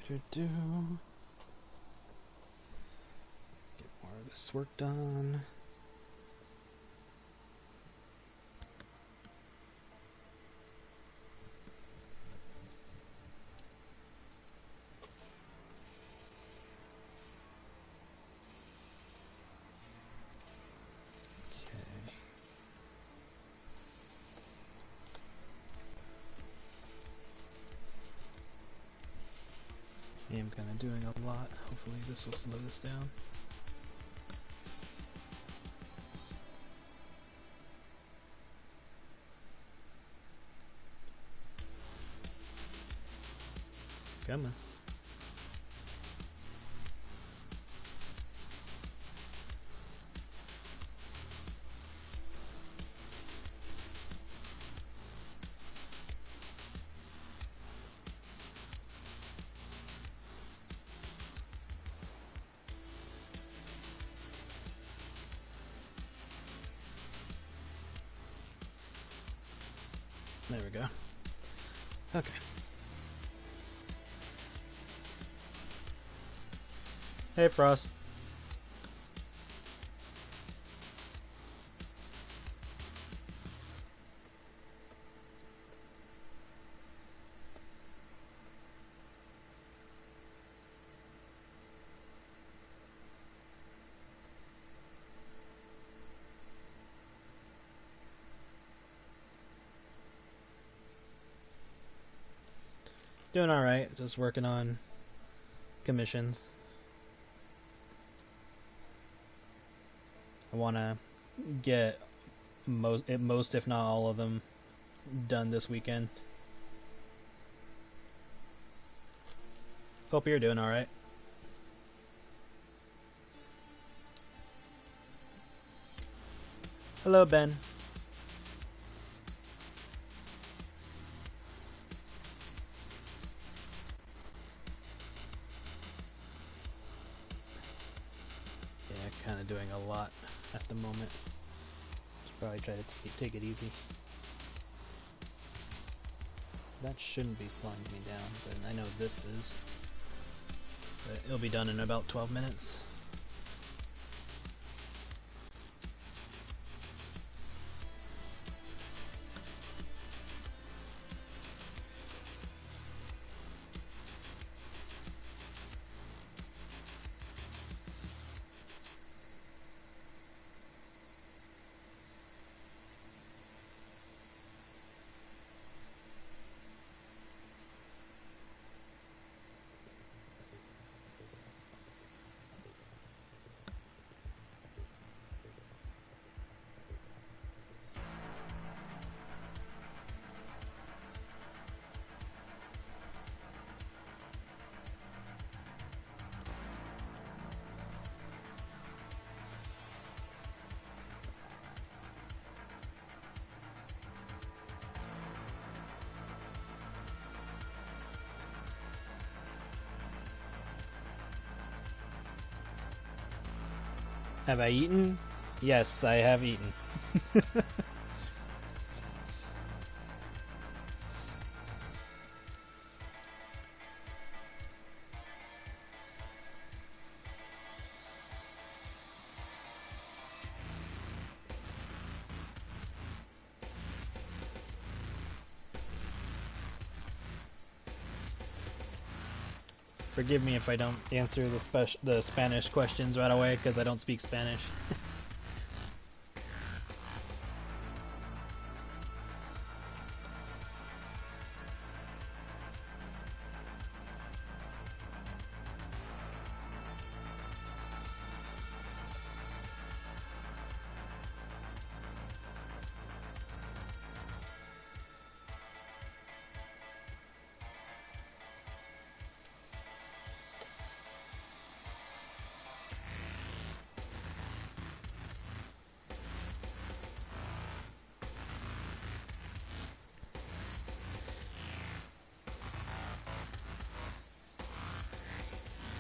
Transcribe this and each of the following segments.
Get more of this work done. I am kind of doing a lot. Hopefully this will slow this down. Come on. There we go. Okay. Hey, Frost. Doing alright, just working on commissions. I want to get most, if not all of them, done this weekend. Hope you're doing alright. Hello, Ben. Kind of doing a lot at the moment. Should probably try to take it easy. That shouldn't be slowing me down, but I know this is. But it'll be done in about 12 minutes. Have I eaten? Yes, I have eaten. Forgive me if I don't answer the Spanish questions right away, because I don't speak Spanish.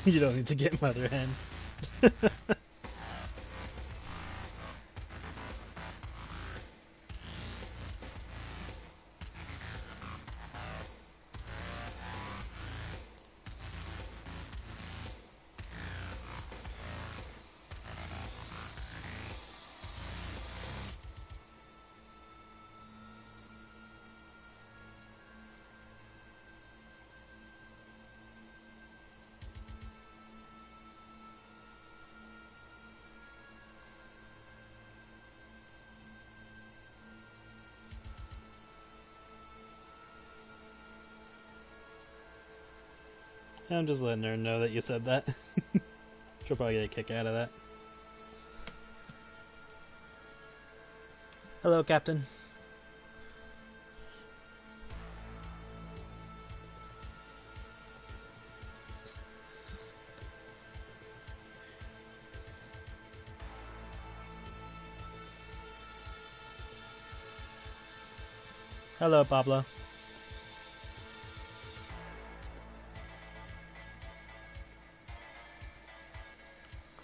You don't need to get mother hen. I'm just letting her know that you said that. She'll probably get a kick out of that. Hello, Captain. Hello, Pablo.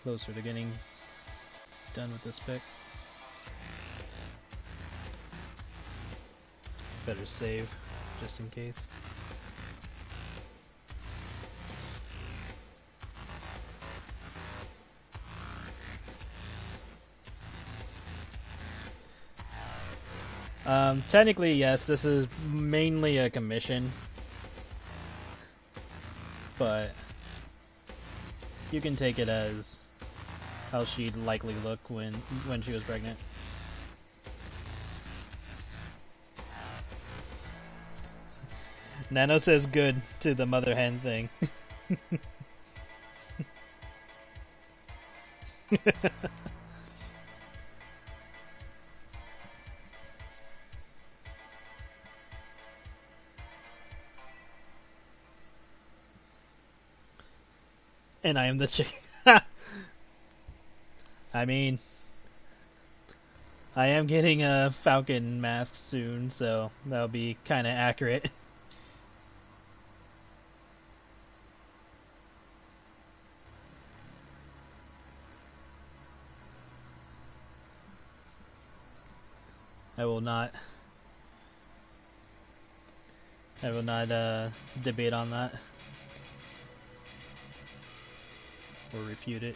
Closer to getting done with this pick. Better save, just in case. Technically, yes, this is mainly a commission, but you can take it as how she'd likely look when she was pregnant. Nano says good to the mother hen thing. And I am the chick. I mean, I am getting a falcon mask soon, so that'll be kind of accurate. I will not debate on that or refute it.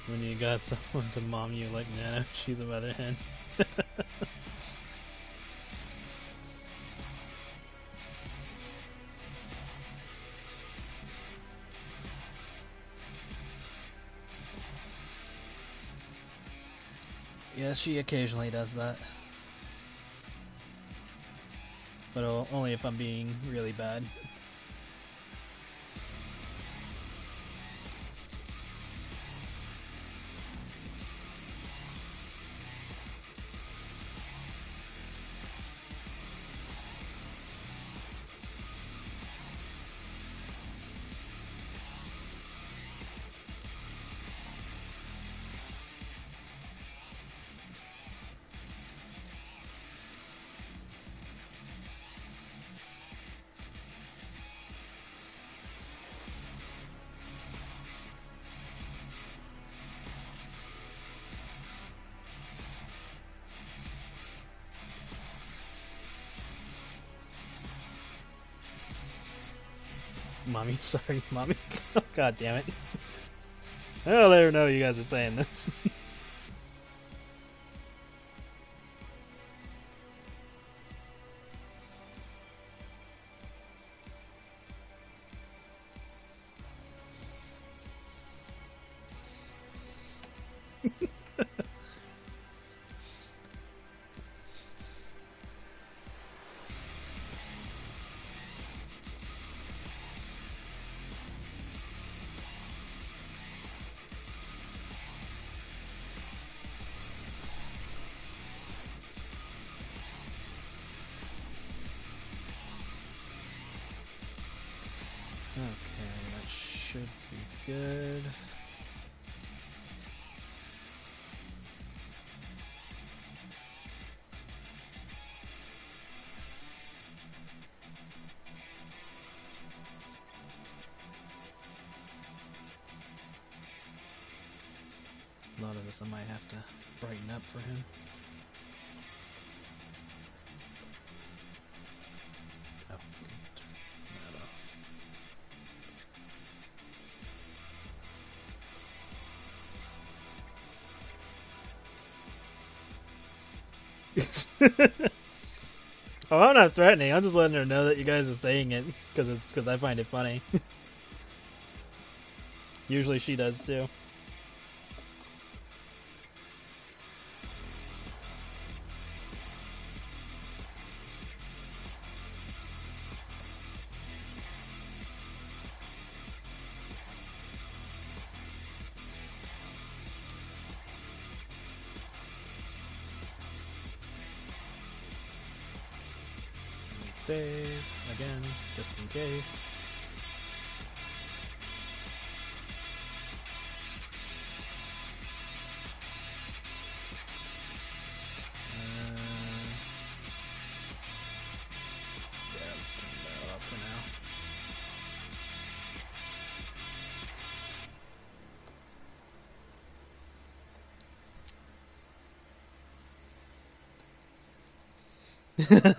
When you got someone to mom you like Nana, she's a mother hen. Yes, she occasionally does that. But only if I'm being really bad. Mommy, sorry, mommy. God damn it. I'll let her know you guys are saying this. Okay, that should be good. A lot of this I might have to brighten up for him. Oh, turn that off. Oh, I'm not not threatening. I'm just letting her know that you guys are saying it because I find it funny. Usually she does too. Save again, just in case. Yeah, let's turn that off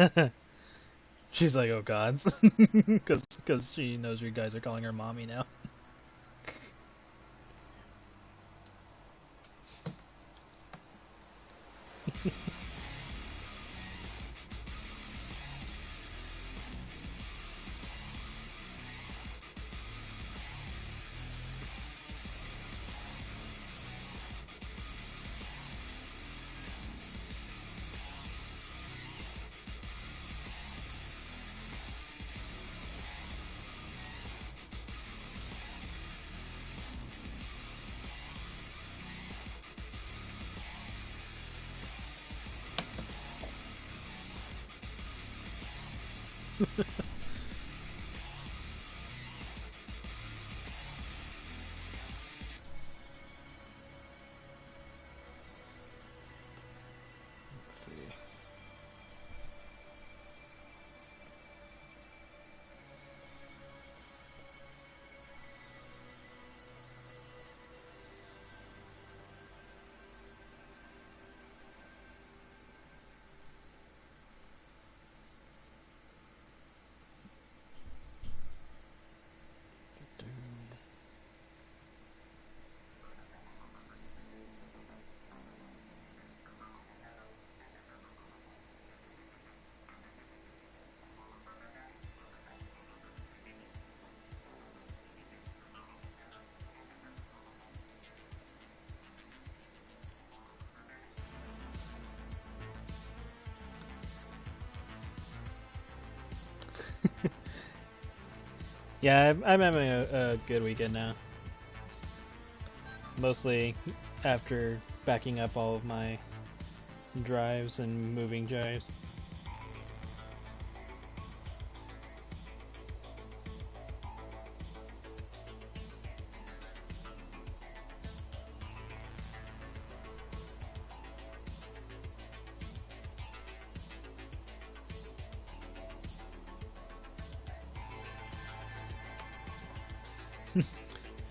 for now. She's like, oh gods, because she knows you guys are calling her mommy now. Let's see. Yeah, I'm having a good weekend now. Mostly after backing up all of my drives and moving drives.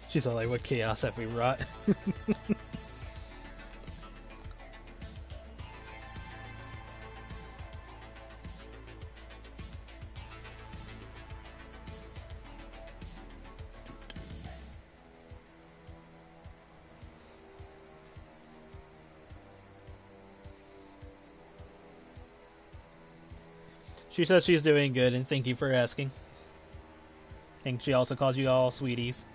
She's all like, what chaos have we wrought? She says she's doing good, and thank you for asking. And she also calls you all sweeties.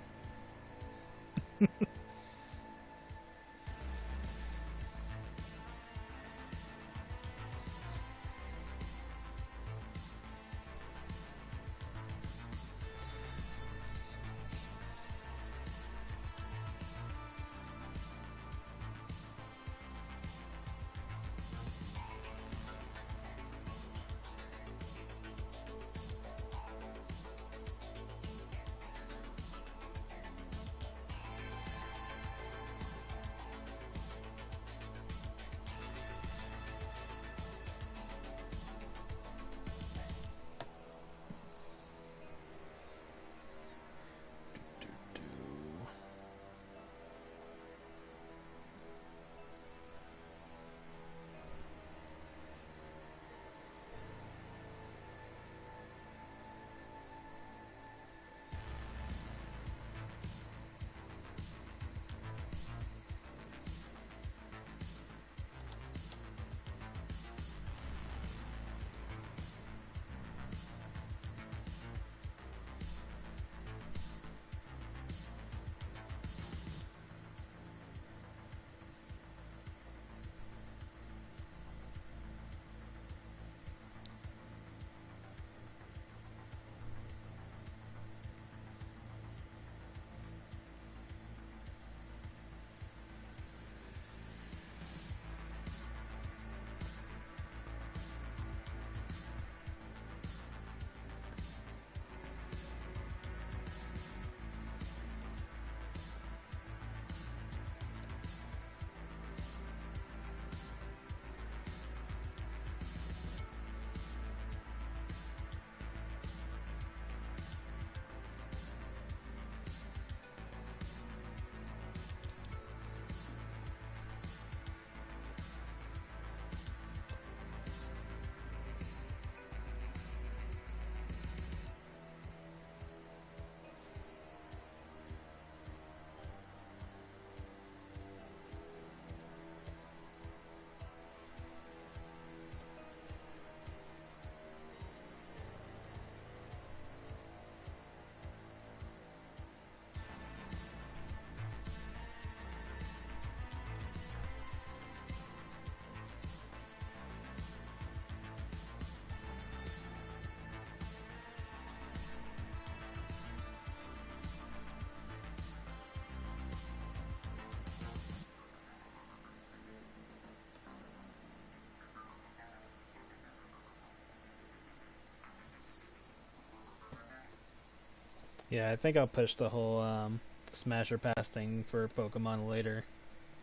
Yeah, I think I'll push the whole Smasher Pass thing for Pokemon later,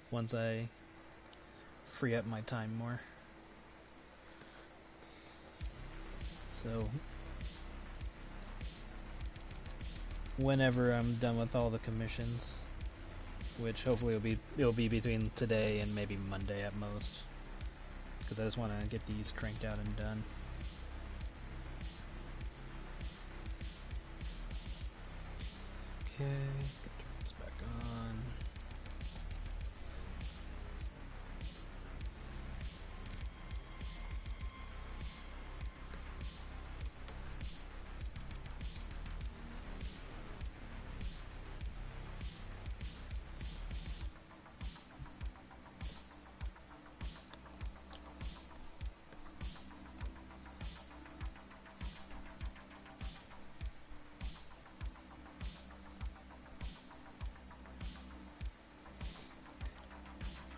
once I free up my time more. So, whenever I'm done with all the commissions, which hopefully it'll be between today and maybe Monday at most, because I just want to get these cranked out and done. Okay, turn this back on.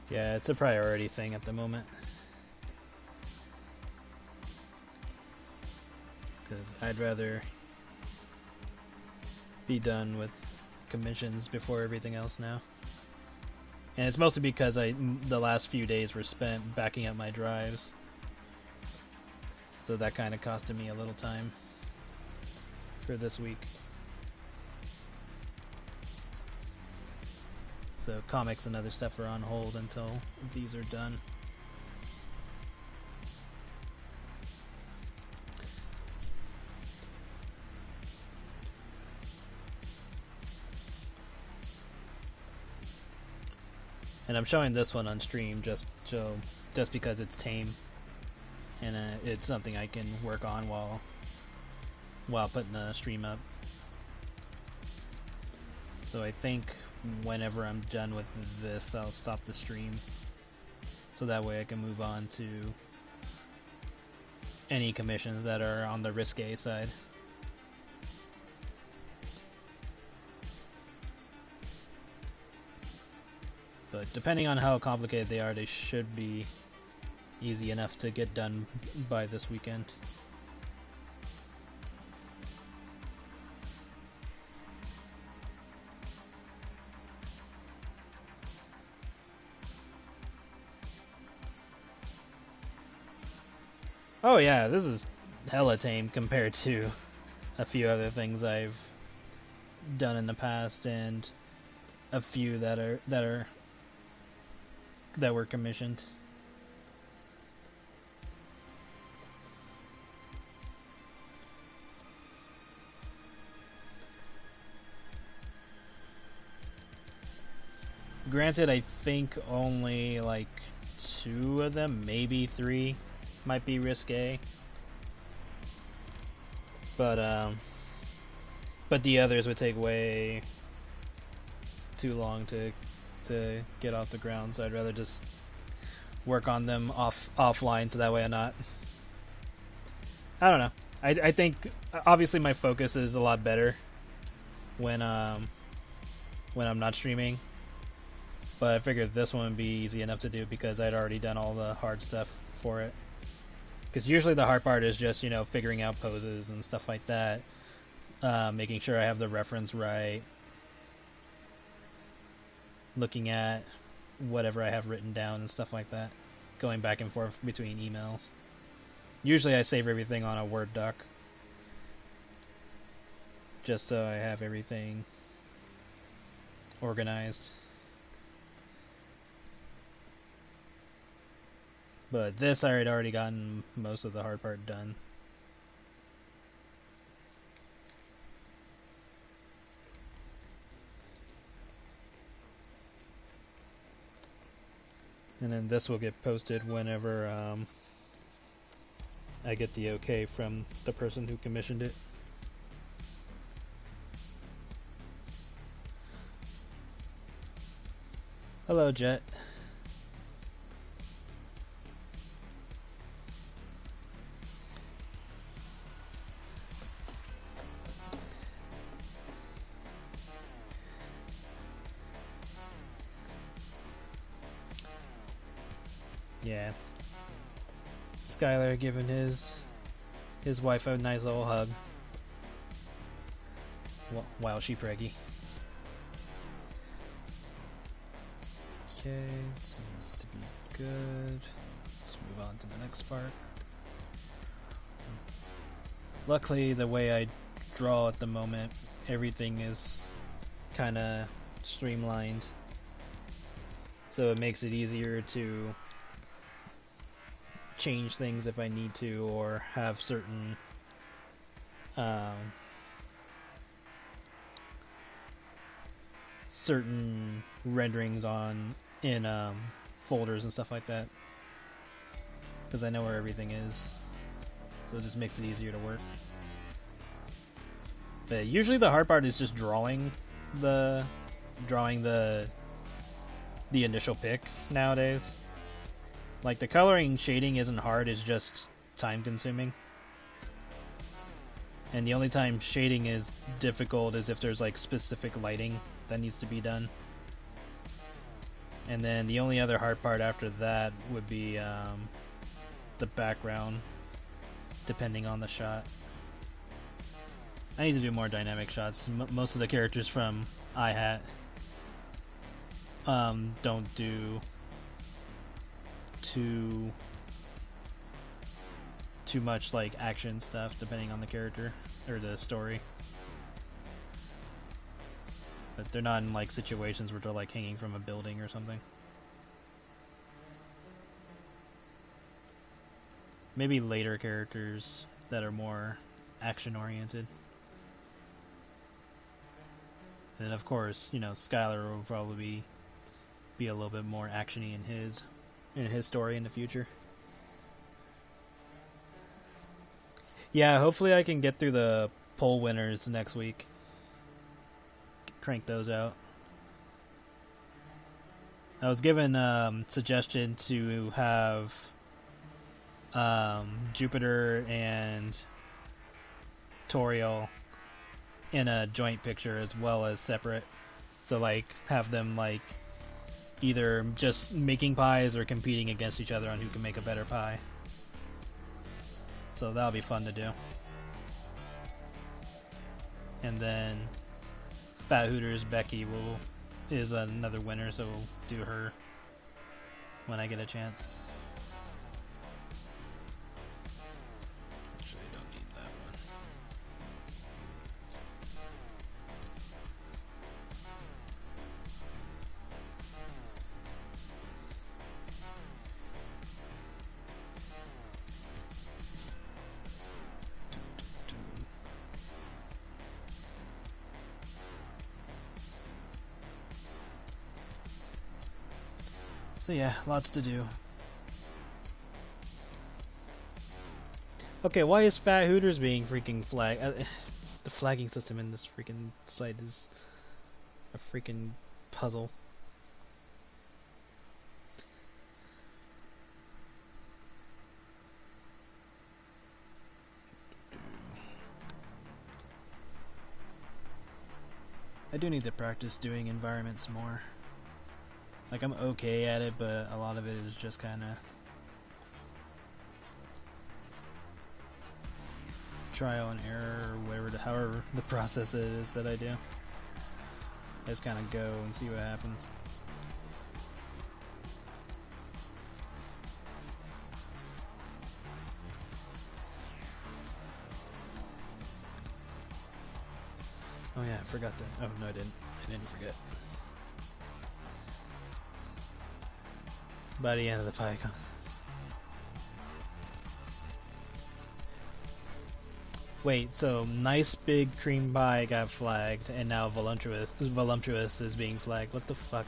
Yeah, it's a priority thing at the moment. Because I'd rather be done with commissions before everything else now. And it's mostly because the last few days were spent backing up my drives. So that kind of costed me a little time for this week. So comics and other stuff are on hold until these are done. And I'm showing this one on stream just because it's tame, and it's something I can work on while putting the stream up. So I think whenever I'm done with this, I'll stop the stream, so that way I can move on to any commissions that are on the risque side. But depending on how complicated they are, they should be easy enough to get done by this weekend. Oh yeah, this is hella tame compared to a few other things I've done in the past, and a few that were commissioned. Granted, I think only like 2 of them, maybe 3, might be risque. But the others would take way too long to get off the ground, so I'd rather just work on them offline, so that way I'm not... I don't know. I think obviously my focus is a lot better when I'm not streaming, but I figured this one would be easy enough to do because I'd already done all the hard stuff for it. Because usually the hard part is just, figuring out poses and stuff like that, making sure I have the reference right, looking at whatever I have written down and stuff like that, going back and forth between emails. Usually I save everything on a Word doc, just so I have everything organized. But this, I had already gotten most of the hard part done. And then this will get posted whenever I get the okay from the person who commissioned it. Hello, Jet. Yeah, Skylar giving his wife a nice little hug. while she preggy. Okay, seems to be good. Let's move on to the next part. Luckily, the way I draw at the moment, everything is kind of streamlined, so it makes it easier to change things if I need to, or have certain certain renderings in folders and stuff like that, because I know where everything is, so it just makes it easier to work. But usually the hard part is just drawing the initial pick nowadays. Like, the coloring shading isn't hard, it's just time consuming. And the only time shading is difficult is if there's like specific lighting that needs to be done. And then the only other hard part after that would be the background, depending on the shot. I need to do more dynamic shots. Most of the characters from iHat don't do too much like action stuff, depending on the character or the story. But they're not in like situations where they're like hanging from a building or something. Maybe later characters that are more action oriented. And of course, you know, Skylar will probably be a little bit more actiony in his story in the future. Yeah, hopefully I can get through the poll winners next week. Crank those out. I was given suggestion to have Jupiter and Toriel in a joint picture as well as separate. So like have them like either just making pies or competing against each other on who can make a better pie. So that'll be fun to do. And then Fat Hooters Becky is another winner, so we'll do her when I get a chance. Actually, I don't need that one. So yeah, lots to do. Okay, why is Fat Hooters being freaking flagged? The flagging system in this freaking site is a freaking puzzle. I do need to practice doing environments more. Like, I'm okay at it, but a lot of it is just kind of trial and error, or whatever, however the process is that I do. I just kind of go and see what happens. Oh yeah, I forgot to. Oh no, I didn't. I didn't forget. By the end of the pie contest. Wait, so nice big cream pie got flagged, and now voluptuous is being flagged. What the fuck?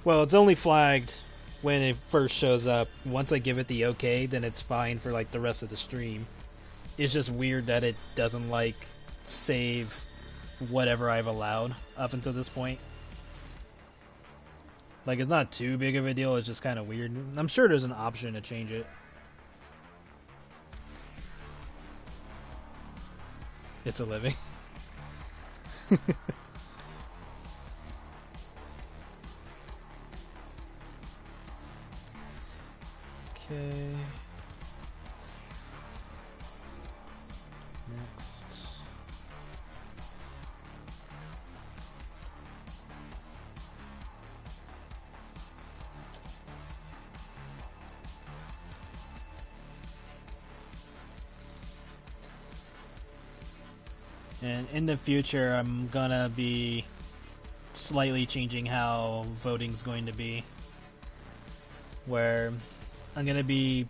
Well, it's only flagged when it first shows up. Once I give it the okay, then it's fine for like the rest of the stream. It's just weird that it doesn't like save whatever I've allowed up until this point. Like, it's not too big of a deal, it's just kind of weird. I'm sure there's an option to change it. It's a living. Okay. Next. And in the future, I'm gonna be slightly changing how voting's going to be, where I'm gonna be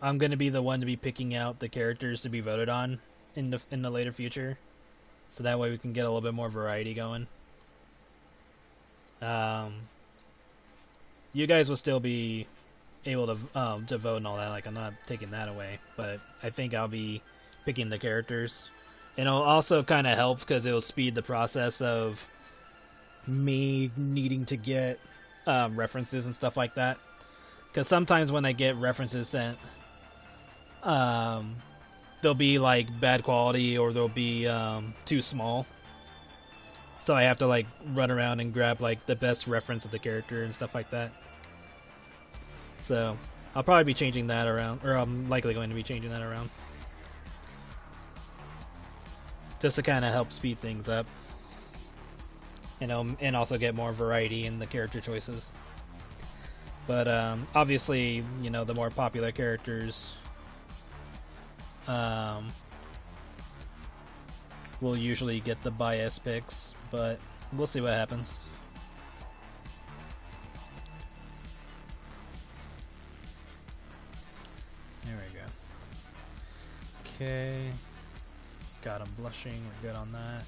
the one to be picking out the characters to be voted on in the later future, so that way we can get a little bit more variety going. You guys will still be able to vote and all that. Like, I'm not taking that away, but I think I'll be picking the characters. And it'll also kind of help because it'll speed the process of me needing to get references and stuff like that. Because sometimes when I get references sent, they'll be like bad quality or they'll be too small. So I have to like run around and grab like the best reference of the character and stuff like that. So I'll probably be changing that around, or I'm likely going to be changing that around. Just to kind of help speed things up, you know, and also get more variety in the character choices. But obviously, you know, the more popular characters will usually get the bias picks, but we'll see what happens. There we go. Okay. Got him blushing, we're good on that.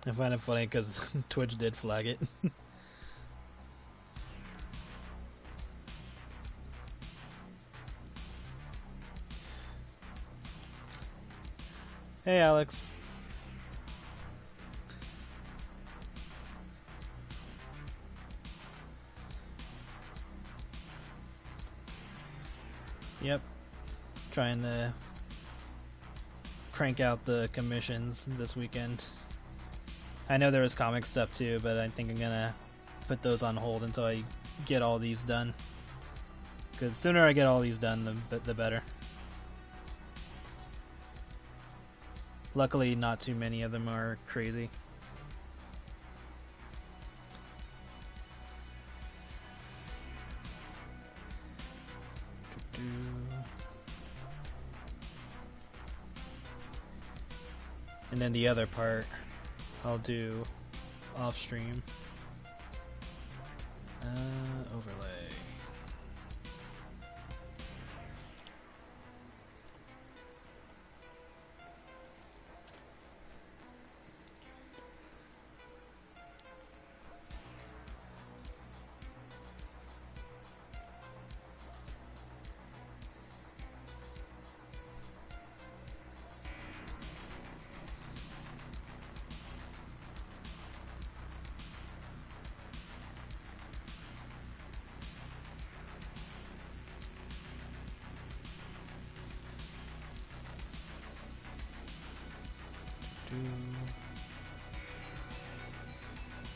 I find it funny because Twitch did flag it. Hey, Alex. Yep. Trying to crank out the commissions this weekend. I know there was comic stuff too, but I think I'm gonna put those on hold until I get all these done. Because the sooner I get all these done, the better. Luckily, not too many of them are crazy. And then the other part I'll do off stream. Overlay.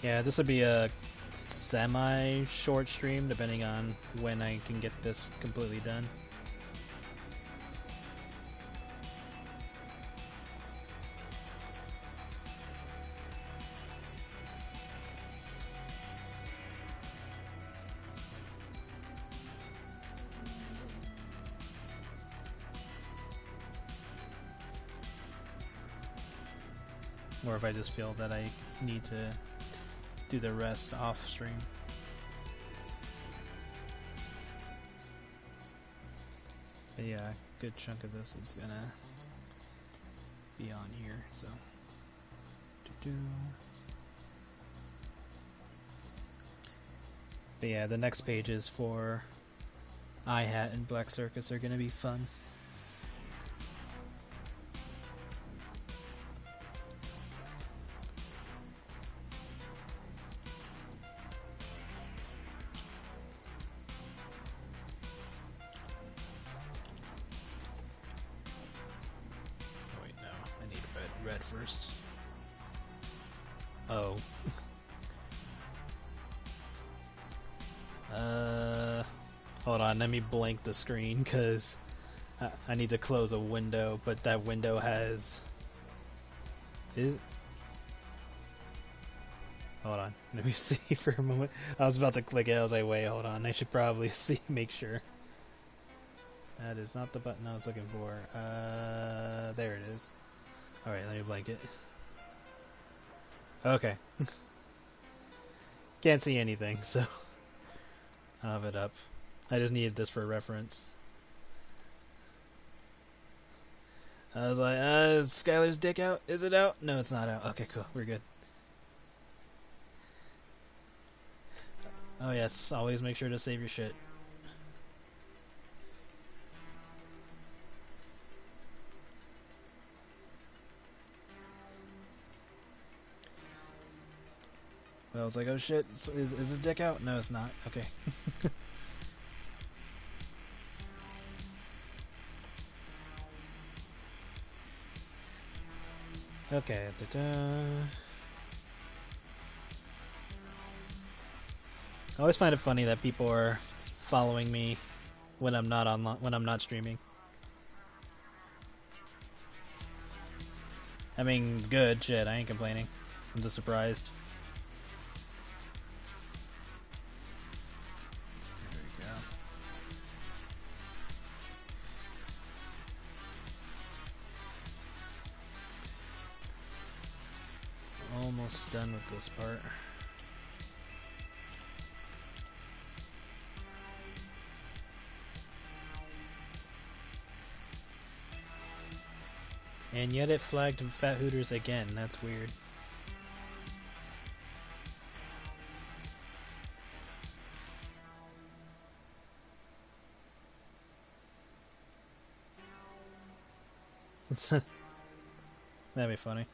Yeah, this would be a semi-short stream, depending on when I can get this completely done. or if I just feel that I need to do the rest off stream. But yeah, a good chunk of this is gonna be on here, so. But yeah, the next pages for iHat and Black Circus are gonna be fun. First. Oh. Hold on, let me blank the screen because I need to close a window, but that window has... Hold on, let me see for a moment. I was about to click it, I was like, wait, hold on, I should probably see, make sure. That is not the button I was looking for. There it is. Alright, let me blank it. Okay. Can't see anything, so I'll have it up. I just needed this for reference. I was like, is Skylar's dick out? Is it out? No, it's not out. Okay, cool. We're good. Oh yes, always make sure to save your shit. I was like, oh shit, is his dick out? No, it's not. Okay. Okay. I always find it funny that people are following me when I'm not online, when I'm not streaming. I mean, good shit. I ain't complaining. I'm just surprised. Almost done with this part. And yet it flagged Fat Hooters again. That's weird. That'd be funny.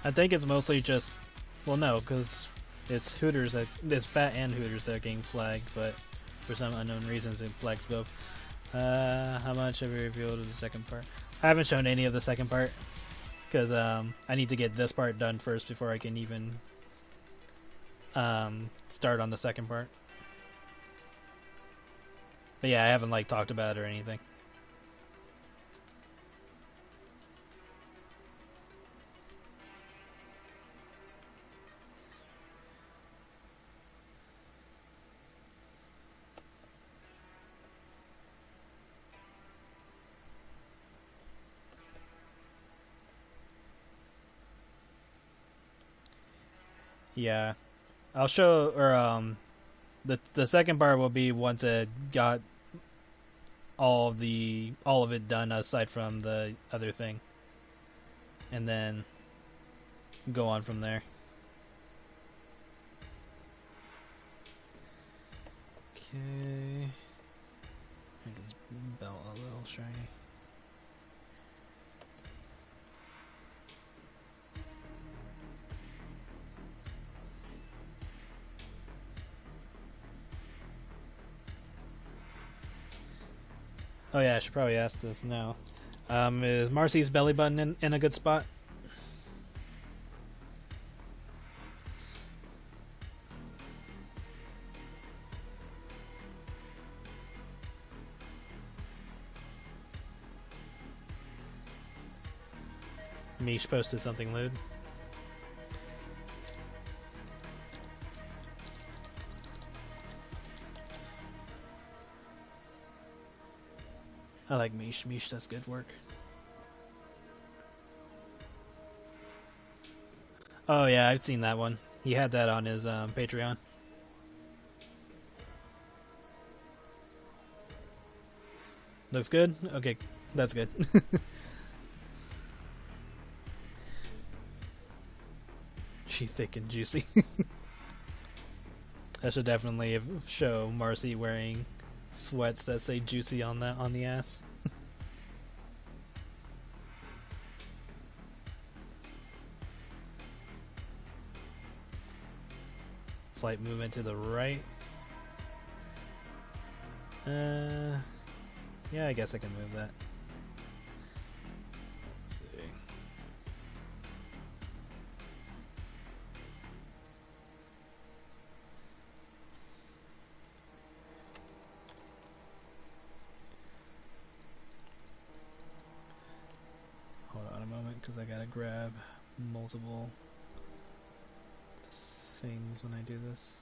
I think it's mostly just, well, no, because it's Hooters that it's Fat and Hooters that are getting flagged, but for some unknown reasons it flags both. How much have you revealed of the second part? I haven't shown any of the second part because I need to get this part done first before I can even start on the second part. But yeah, I haven't like talked about it or anything. Yeah, I'll show, or the second part will be once it got all of it done aside from the other thing, and then go on from there. Okay. shiny. Oh yeah, I should probably ask this now. Is Marcy's belly button in a good spot? Mish posted something lewd. I like Mish. Mish does good work. Oh yeah, I've seen that one. He had that on his Patreon. Looks good? Okay, that's good. She thick and juicy. I should definitely show Marcy wearing sweats that say juicy on the ass. Slight movement to the right. Yeah, I guess I can move that. Let's see. Hold on a moment, because I gotta grab multiple things when I do this.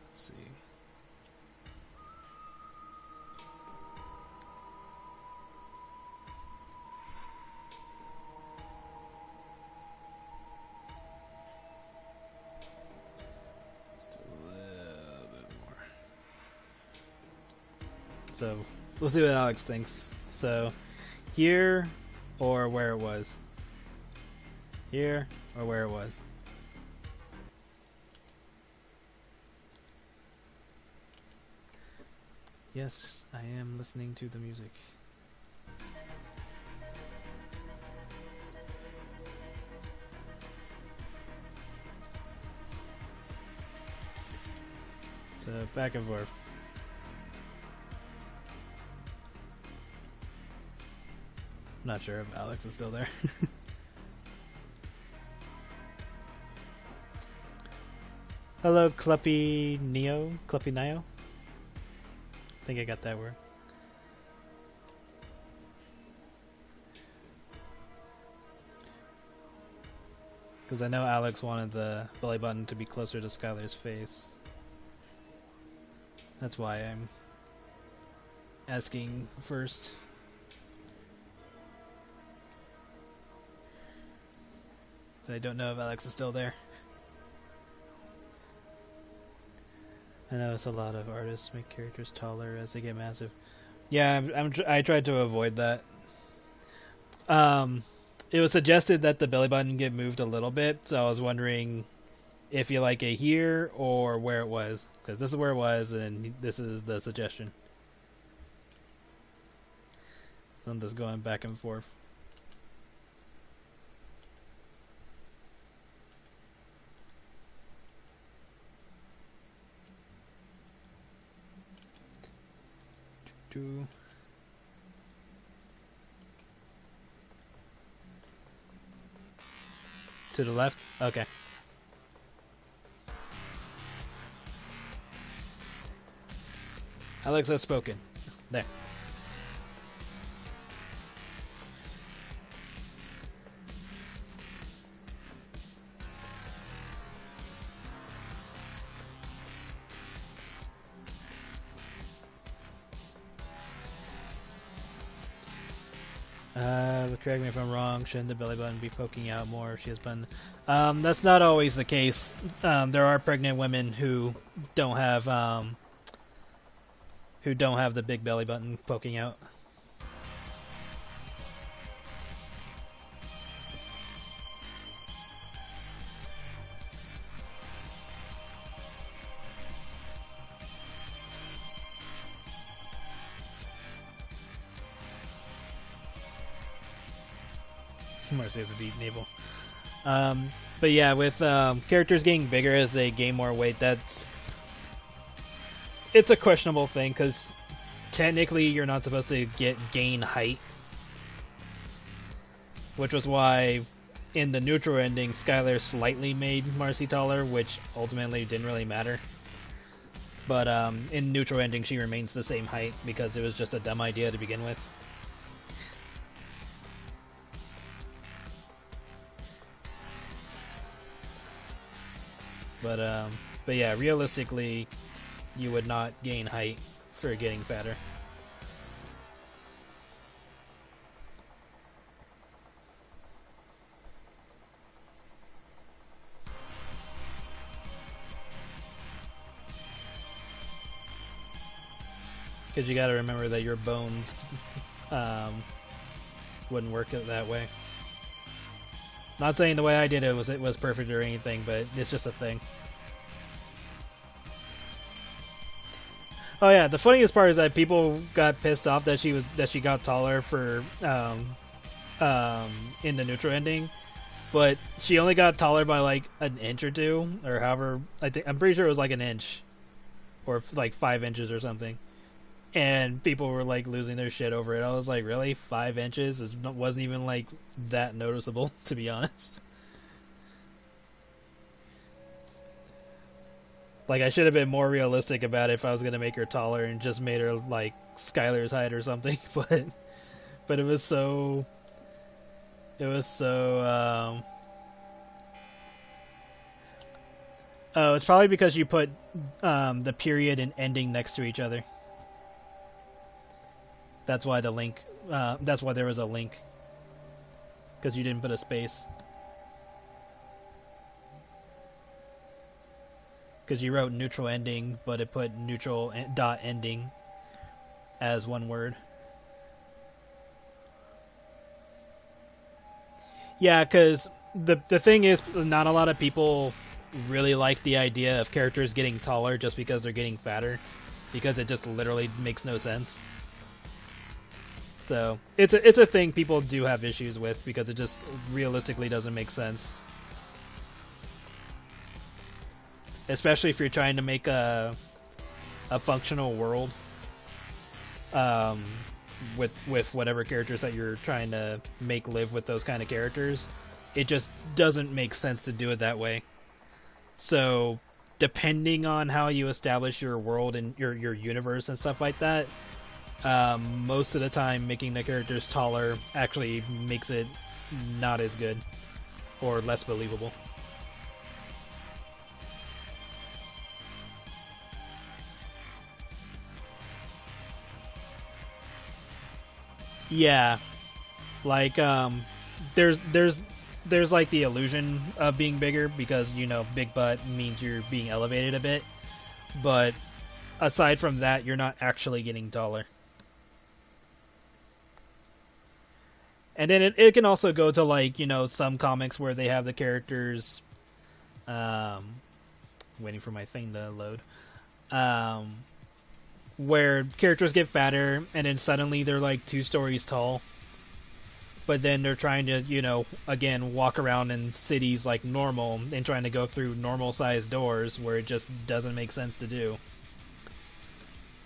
Let's see. Just a little bit more. So we'll see what Alex thinks. So here or where it was? Here or where it was? Yes, I am listening to the music. So back and forth. Not sure if Alex is still there. Hello, Cluppy Neo? Cluppy Nio? I think I got that word. Because I know Alex wanted the belly button to be closer to Skylar's face. That's why I'm asking first. But I don't know if Alex is still there. I know it's a lot of artists make characters taller as they get massive. Yeah, I tried to avoid that. It was suggested that the belly button get moved a little bit, so I was wondering if you like it here or where it was, because this is where it was, and this is the suggestion. So I'm just going back and forth. To the left? Okay. Alex has spoken. There. Correct me if I'm wrong. Shouldn't the belly button be poking out more if she has been? That's not always the case. There are pregnant women who don't have the big belly button poking out. Marcy has a deep navel. But yeah, with characters getting bigger as they gain more weight, it's a questionable thing, because technically you're not supposed to gain height. Which was why in the neutral ending, Skylar slightly made Marcy taller, which ultimately didn't really matter. But in neutral ending, she remains the same height, because it was just a dumb idea to begin with. But yeah, realistically, you would not gain height for getting fatter. Because you got to remember that your bones wouldn't work that way. Not saying the way I did it was perfect or anything, but it's just a thing. Oh yeah, the funniest part is that people got pissed off that she got taller for in the neutral ending, but she only got taller by like an inch or two, or however. I'm pretty sure it was like an inch, or like 5 inches or something. And people were like losing their shit over it. I was like, really? 5 inches? It wasn't even like that noticeable, to be honest. Like, I should have been more realistic about it if I was gonna make her taller and just made her like Skylar's height or something. But it was so. Oh, it's probably because you put the period and ending next to each other. That's why the link. That's why there was a link. Because you didn't put a space. Because you wrote neutral ending, but it put neutral dot ending as one word. Yeah, because the thing is, not a lot of people really like the idea of characters getting taller just because they're getting fatter, because it just literally makes no sense. So it's a thing people do have issues with, because it just realistically doesn't make sense. Especially if you're trying to make a functional world with whatever characters that you're trying to make live with those kind of characters. It just doesn't make sense to do it that way. So depending on how you establish your world and your universe and stuff like that, most of the time making the characters taller actually makes it not as good or less believable. Yeah, like there's like the illusion of being bigger, because big butt means you're being elevated a bit, but aside from that, you're not actually getting taller. And then it can also go to like some comics where they have the characters waiting for my thing to load, where characters get fatter and then suddenly they're like 2 stories tall, but then they're trying to again walk around in cities like normal and trying to go through normal sized doors, where it just doesn't make sense to do.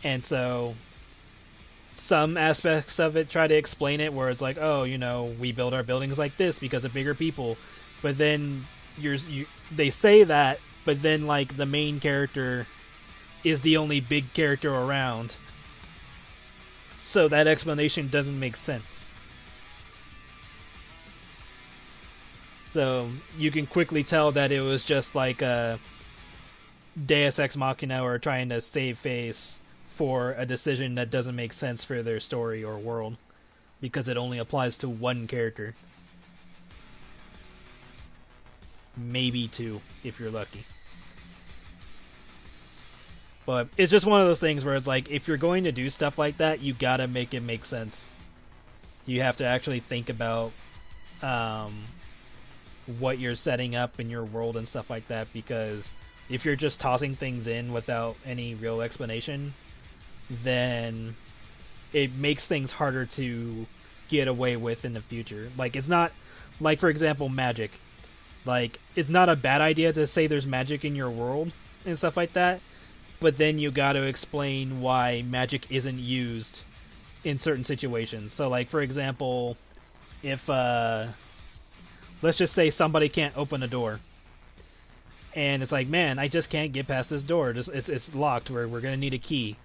And so some aspects of it try to explain it, where it's like, oh, we build our buildings like this because of bigger people, but then they say that, but then like the main character is the only big character around, so that explanation doesn't make sense. So you can quickly tell that it was just like a Deus Ex Machina, or trying to save face for a decision that doesn't make sense for their story or world, because it only applies to one character. Maybe 2, if you're lucky. But it's just one of those things where it's like, if you're going to do stuff like that, you gotta make it make sense. You have to actually think about what you're setting up in your world and stuff like that, because if you're just tossing things in without any real explanation, then it makes things harder to get away with in the future. Like, it's not, like, for example, magic. Like, it's not a bad idea to say there's magic in your world and stuff like that, but then you gotta explain why magic isn't used in certain situations. So, like, for example, if, let's just say somebody can't open a door, and it's like, man, I just can't get past this door. It's locked. We're gonna need a key.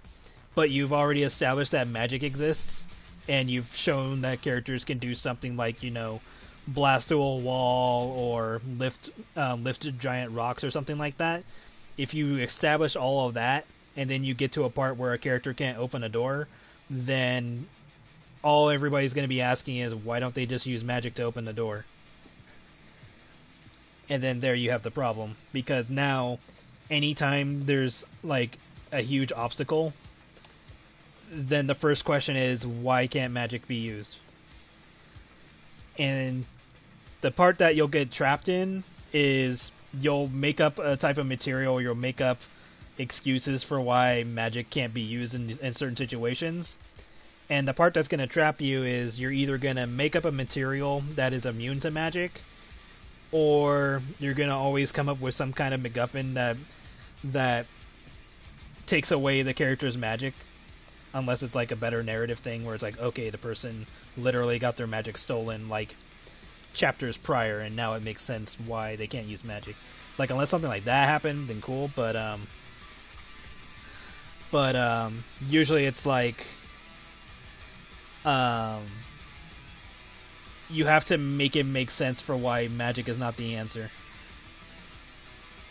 But you've already established that magic exists, and you've shown that characters can do something like, you know, blast through a wall or lift giant rocks or something like that. If you establish all of that, and then you get to a part where a character can't open a door, then all everybody's going to be asking is, why don't they just use magic to open the door? And then there you have the problem, because now anytime there's like a huge obstacle, then the first question is, why can't magic be used? And the part that you'll get trapped in is you'll make up a type of material, you'll make up excuses for why magic can't be used in certain situations. And the part that's going to trap you is you're either going to make up a material that is immune to magic, or you're going to always come up with some kind of MacGuffin that takes away the character's magic, unless it's like a better narrative thing where it's like, okay, the person literally got their magic stolen like chapters prior, and now it makes sense why they can't use magic. Like, unless something like that happened, then cool, but usually it's like you have to make it make sense for why magic is not the answer.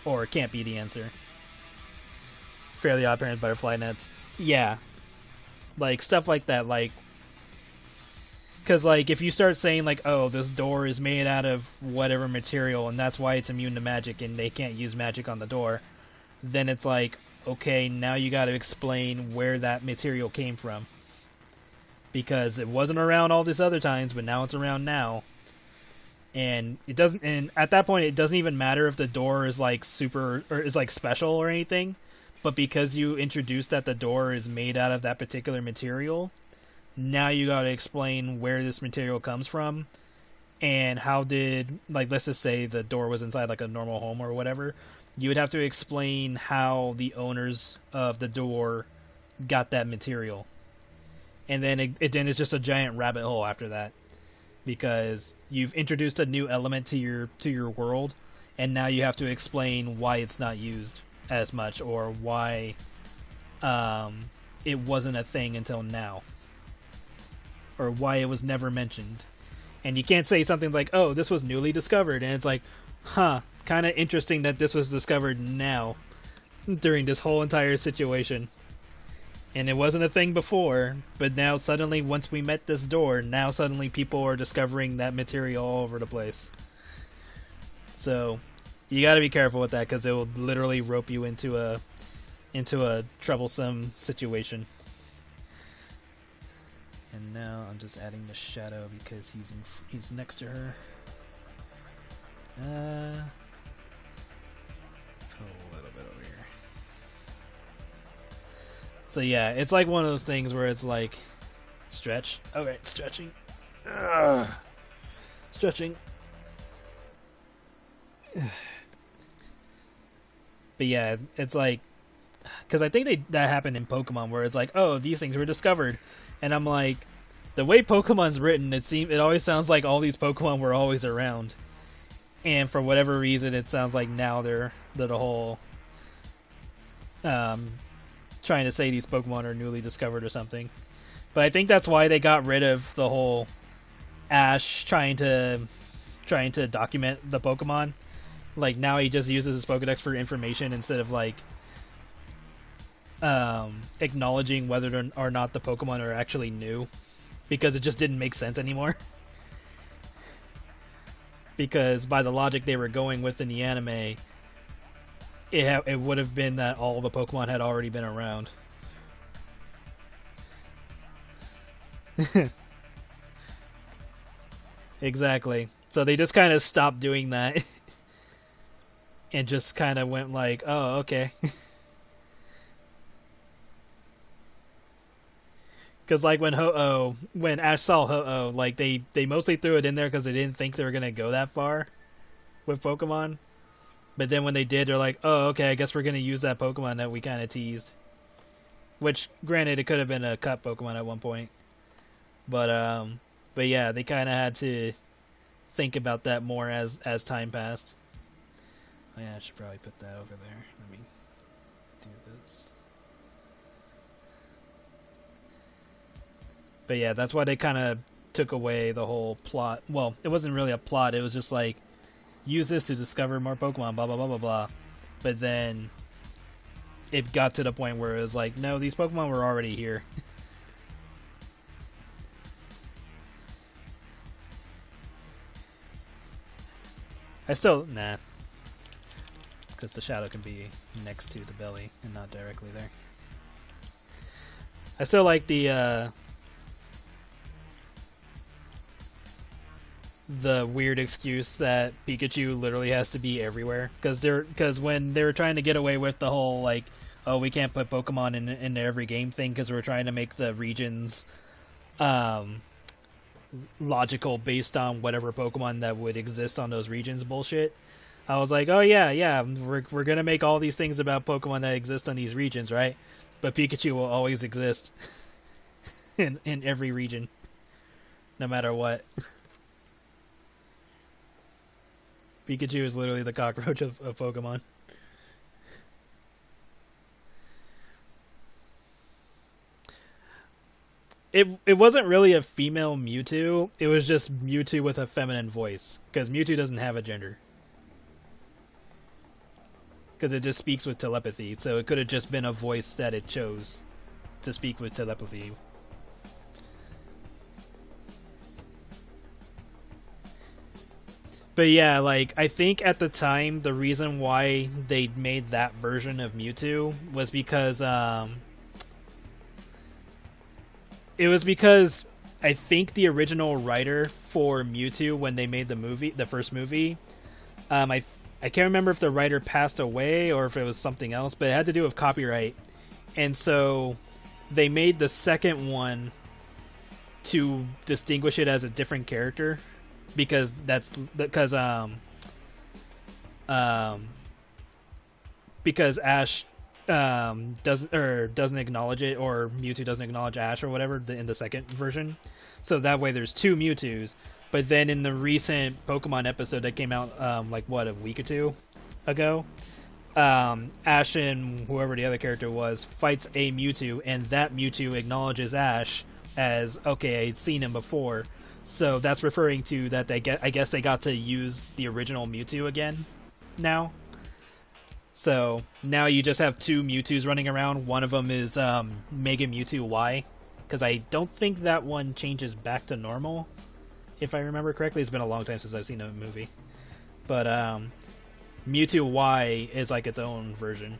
Or it can't be the answer. Fairly Odd Parents, Butterfly Nets. Yeah. Like, stuff like that, like... Because, like, if you start saying, like, oh, this door is made out of whatever material, and that's why it's immune to magic, and they can't use magic on the door, then it's like, okay, now you gotta explain where that material came from. Because it wasn't around all these other times, but now it's around now. And it doesn't, and at that point, it doesn't even matter if the door is like super, or is like special or anything, but because you introduced that the door is made out of that particular material, now you gotta explain where this material comes from, and how did, like, let's just say the door was inside like a normal home or whatever, you would have to explain how the owners of the door got that material. And then then it's just a giant rabbit hole after that, because you've introduced a new element to your world, and now you have to explain why it's not used as much, or why it wasn't a thing until now, or why it was never mentioned. And you can't say something like, "Oh, this was newly discovered," and it's like, "Huh, kind of interesting that this was discovered now during this whole entire situation." And it wasn't a thing before, but now suddenly, once we met this door, now suddenly people are discovering that material all over the place. So, you gotta be careful with that, because it will literally rope you into a troublesome situation. And now I'm just adding the shadow because he's next to her. Put a little bit over here. So yeah, it's like one of those things where it's like, stretch. Okay, stretching. Stretching. But yeah, it's like, because I think that happened in Pokemon, where it's like, oh, these things were discovered, and I'm like, the way Pokemon's written, it always sounds like all these Pokemon were always around, and for whatever reason, it sounds like now they're the whole trying to say these Pokemon are newly discovered or something. But I think that's why they got rid of the whole Ash trying to document the Pokemon. Like, now he just uses his Pokedex for information instead of like acknowledging whether or not the Pokemon are actually new, because it just didn't make sense anymore. Because by the logic they were going with in the anime, it would have been that all the Pokemon had already been around. Exactly. So they just kind of stopped doing that. And just kind of went like, oh, okay. Because like when Ash saw Ho-Oh, like they mostly threw it in there because they didn't think they were gonna go that far with Pokemon. But then when they did, they're like, oh, okay, I guess we're gonna use that Pokemon that we kind of teased. Which, granted, it could have been a cut Pokemon at one point, but yeah, they kind of had to think about that more as time passed. Oh, yeah, I should probably put that over there. Let me do this. But yeah, that's why they kind of took away the whole plot. Well, it wasn't really a plot. It was just like, use this to discover more Pokemon, blah, blah, blah, blah, blah. But then it got to the point where it was like, no, these Pokemon were already here. I still, nah. Because the shadow can be next to the belly and not directly there. I still like the weird excuse that Pikachu literally has to be everywhere. Because when they were trying to get away with the whole, like, oh, we can't put Pokemon in every game thing because we're trying to make the regions logical based on whatever Pokemon that would exist on those regions bullshit. I was like, oh yeah, we're gonna make all these things about Pokemon that exist on these regions, right? But Pikachu will always exist in every region, no matter what. Pikachu is literally the cockroach of Pokemon. It wasn't really a female Mewtwo. It was just Mewtwo with a feminine voice. Because Mewtwo doesn't have a gender. Because it just speaks with telepathy. So it could have just been a voice that it chose to speak with telepathy. But yeah, like, I think at the time, the reason why they made that version of Mewtwo was because, it was because I think the original writer for Mewtwo, when they made the first movie, I can't remember if the writer passed away or if it was something else, but it had to do with copyright. And so they made the second one to distinguish it as a different character. Because Ash doesn't acknowledge it, or Mewtwo doesn't acknowledge Ash or whatever in the second version. So that way there's two Mewtwo's. But then in the recent Pokemon episode that came out a week or two ago, Ash and whoever the other character was fights a Mewtwo, and that Mewtwo acknowledges Ash as, okay, I'd seen him before. So that's referring to that I guess they got to use the original Mewtwo again now. So now you just have two Mewtwo's running around. One of them is Mega Mewtwo Y, because I don't think that one changes back to normal, if I remember correctly. It's been a long time since I've seen a movie. But Mewtwo Y is like its own version.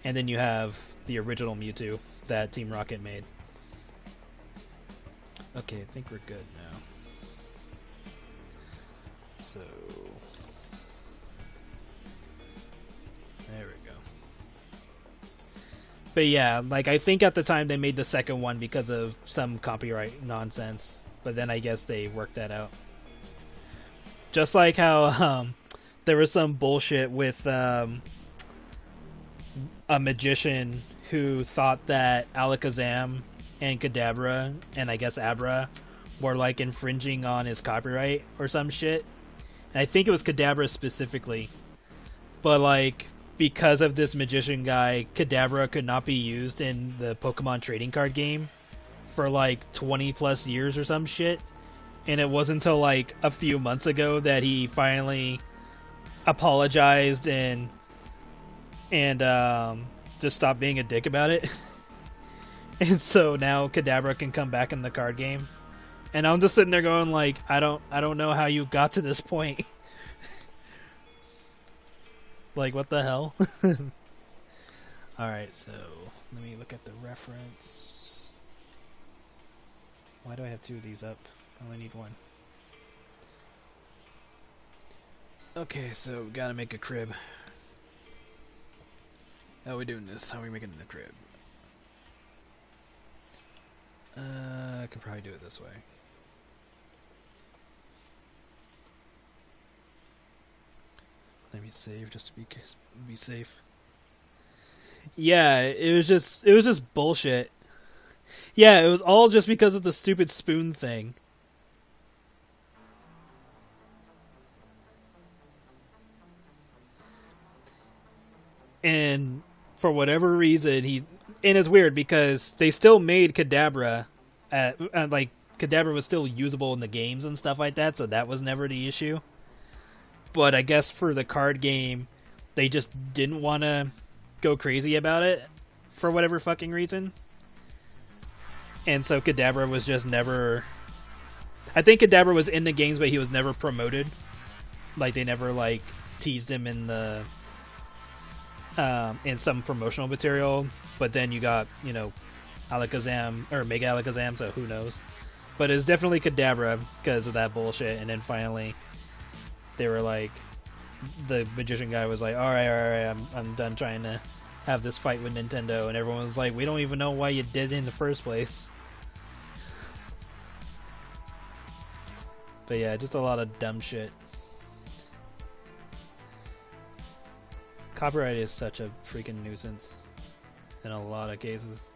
And then you have the original Mewtwo that Team Rocket made. Okay, I think we're good now. So there we go. But yeah, like, I think at the time they made the second one because of some copyright nonsense, but then I guess they worked that out. Just like how there was some bullshit with a magician who thought that Alakazam and Kadabra and I guess Abra were like infringing on his copyright or some shit. And I think it was Kadabra specifically. But like, because of this magician guy, Kadabra could not be used in the Pokemon trading card game for like 20 plus years or some shit. And it wasn't until like a few months ago that he finally apologized and just stopped being a dick about it. And so now Kadabra can come back in the card game. And I'm just sitting there going like, I don't know how you got to this point. Like, what the hell? Alright, so let me look at the reference. Why do I have two of these up? I only need one. Okay, so gotta make a crib. How are we doing this? How are we making the crib? I could probably do it this way. Let me save just to be safe. Yeah, it was just bullshit. Yeah, it was all just because of the stupid spoon thing. And for whatever reason, and it's weird because they still made Kadabra, like Kadabra was still usable in the games and stuff like that, so that was never the issue. But I guess for the card game, they just didn't want to go crazy about it for whatever fucking reason. And so Kadabra was just never... I think Kadabra was in the games, but he was never promoted. Like, they never, like, teased him in the... in some promotional material. But then you got, you know, Alakazam, or Mega Alakazam, so who knows. But it's definitely Kadabra because of that bullshit. And then finally, they were like... The magician guy was like, alright, I'm done trying to have this fight with Nintendo. And everyone was like, we don't even know why you did it in the first place. But yeah, just a lot of dumb shit. Copyright is such a freaking nuisance in a lot of cases.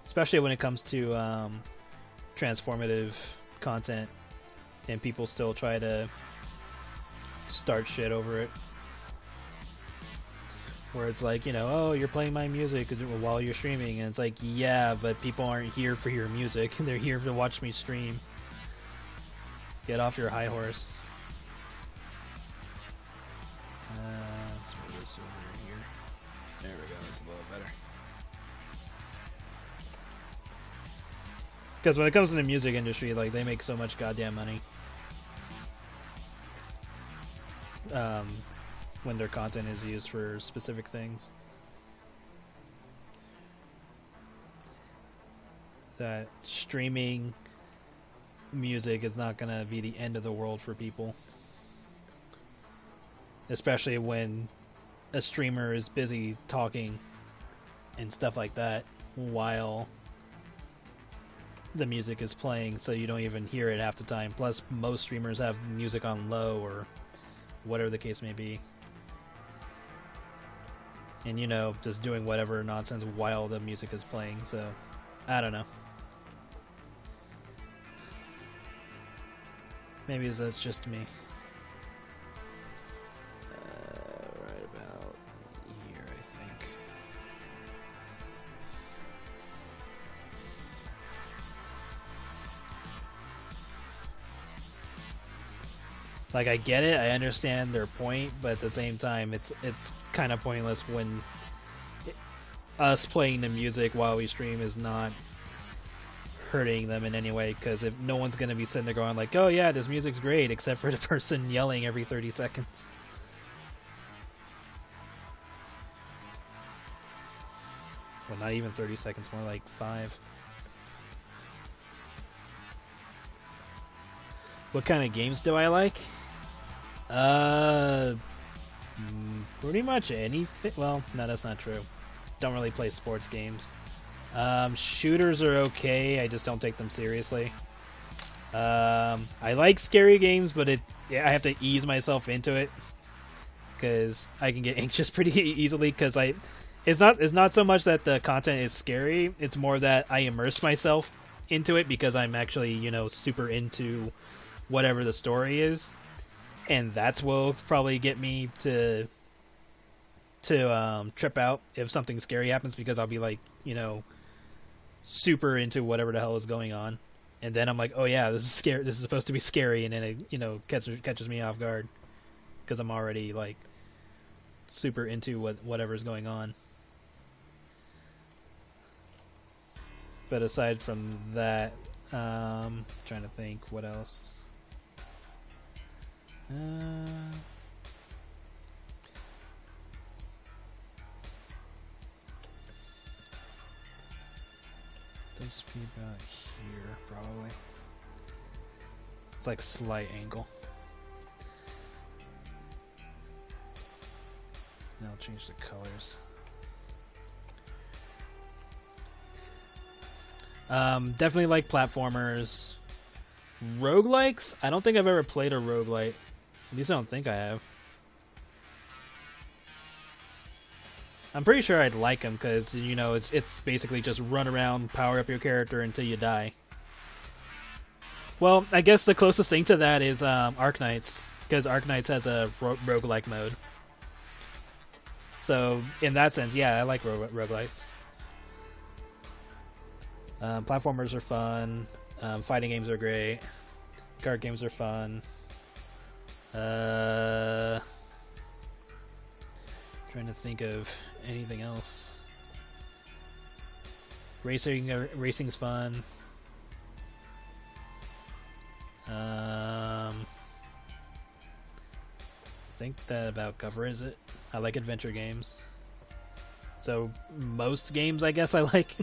Especially when it comes to transformative content and people still try to start shit over it. Where it's like, you know, oh, you're playing my music while you're streaming. And it's like, yeah, but people aren't here for your music. They're here to watch me stream. Get off your high horse. Let's move this over here. There we go, that's a little better. Because when it comes to the music industry, like, they make so much goddamn money. When their content is used for specific things. That streaming music is not going to be the end of the world for people. Especially when a streamer is busy talking and stuff like that while the music is playing, so you don't even hear it half the time. Plus, most streamers have music on low or whatever the case may be. And, you know, just doing whatever nonsense while the music is playing, so I don't know. Maybe that's just me. Right about here, I think. Like, I get it, I understand their point, but at the same time, it's kind of pointless when us playing the music while we stream is not hurting them in any way, because if no one's going to be sitting there going like, oh yeah, this music's great, except for the person yelling every 30 seconds. Well, not even 30 seconds, more like 5. What kind of games do I like? Pretty much anything. Well, no, that's not true. Don't really play sports games. Shooters are okay. I just don't take them seriously. I like scary games, but I have to ease myself into it because I can get anxious pretty easily. Because it's not so much that the content is scary. It's more that I immerse myself into it because I'm actually, you know, super into whatever the story is, and that's what will probably get me to trip out if something scary happens, because I'll be like, you know, super into whatever the hell is going on, and then I'm like, oh yeah, this is scary. This is supposed to be scary, and then it, you know, catches me off guard because I'm already like super into whatever's going on. But aside from that, trying to think what else. Does be about here, probably. It's like slight angle. Now I'll change the colors. Definitely like platformers. Roguelikes? I don't think I've ever played a roguelike. At least I don't think I have. I'm pretty sure I'd like them because, you know, it's basically just run around, power up your character until you die. Well, I guess the closest thing to that is Arknights, because Arknights has a roguelike mode. So, in that sense, yeah, I like roguelites. Platformers are fun. Fighting games are great. Card games are fun. Trying to think of anything else. Racing's fun. I think that about covers it. I like adventure games. So most games, I guess, I like.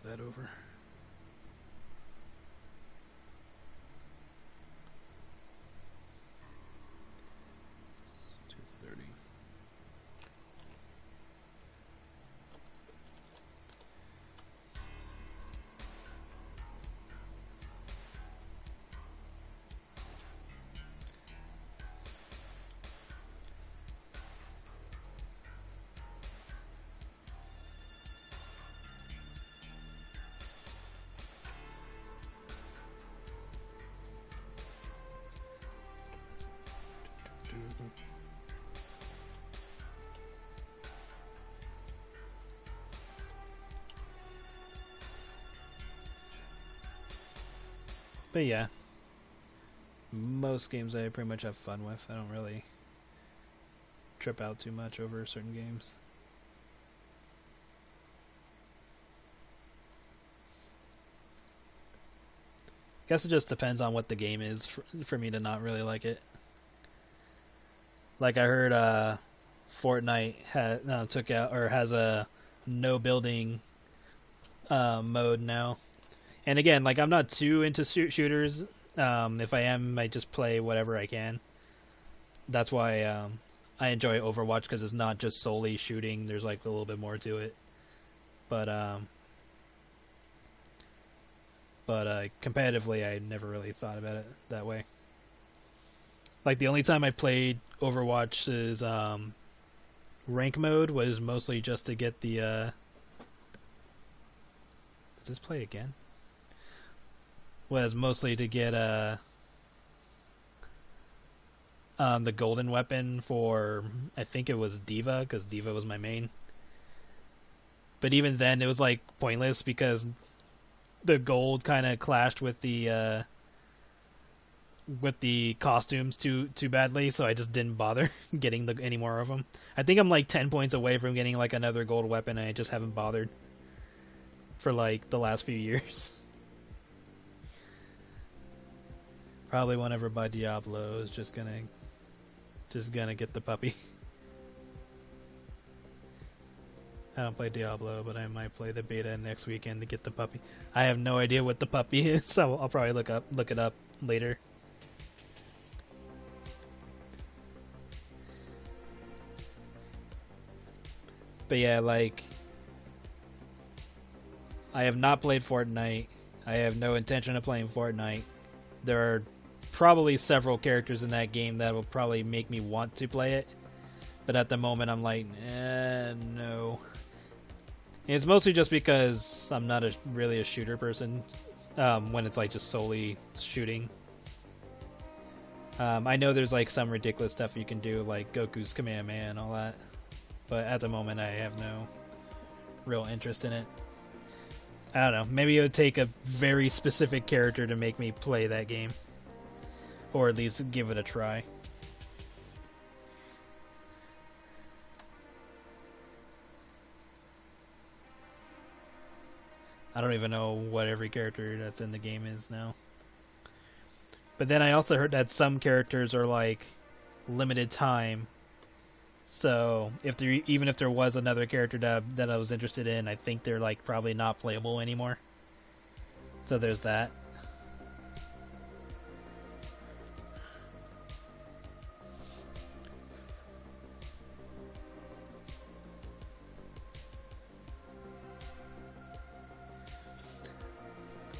That over. But yeah, most games I pretty much have fun with. I don't really trip out too much over certain games. Guess it just depends on what the game is for me to not really like it. Like I heard Fortnite took out or has a no building mode now. And again, like I'm not too into shooters. If I am, I just play whatever I can. That's why I enjoy Overwatch, because it's not just solely shooting. There's like a little bit more to it. But competitively, I never really thought about it that way. Like the only time I played Overwatch's rank mode was mostly just to get the. Just play again. Was mostly to get the golden weapon for, I think it was D.Va, because D.Va was my main. But even then, it was like pointless because the gold kind of clashed with the costumes too badly, so I just didn't bother getting any more of them. I think I'm like 10 points away from getting like another gold weapon, and I just haven't bothered for like the last few years. Probably won't ever buy Diablo. Is just gonna get the puppy. I don't play Diablo, but I might play the beta next weekend to get the puppy. I have no idea what the puppy is, so I'll probably look it up later. But yeah, like I have not played Fortnite. I have no intention of playing Fortnite. There are probably several characters in that game that will probably make me want to play it, but at the moment I'm like, no. And it's mostly just because I'm not really a shooter person when it's like just solely shooting. I know there's like some ridiculous stuff you can do, like Goku's Kamehameha and all that, but at the moment I have no real interest in it. I don't know. Maybe it would take a very specific character to make me play that game, or at least give it a try. I don't even know what every character that's in the game is now. But then I also heard that some characters are like limited time. So even if there was another character that I was interested in, I think they're like probably not playable anymore. So there's that.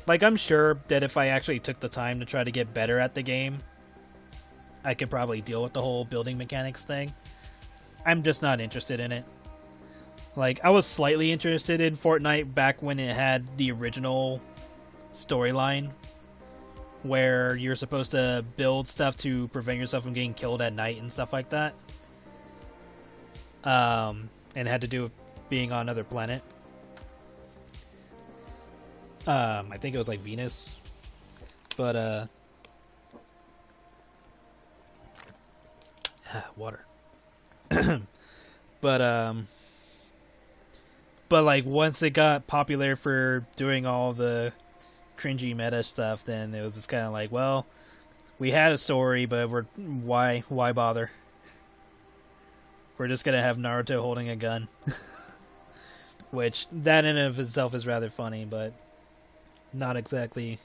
Like, I'm sure that if I actually took the time to try to get better at the game, I could probably deal with the whole building mechanics thing. I'm just not interested in it. Like, I was slightly interested in Fortnite back when it had the original storyline, where you're supposed to build stuff to prevent yourself from getting killed at night and stuff like that. And it had to do with being on another planet. I think it was like Venus, but water. but like once it got popular for doing all the cringy meta stuff, then it was just kind of like, well, we had a story, but why bother? We're just gonna have Naruto holding a gun, which that in and of itself is rather funny, but not exactly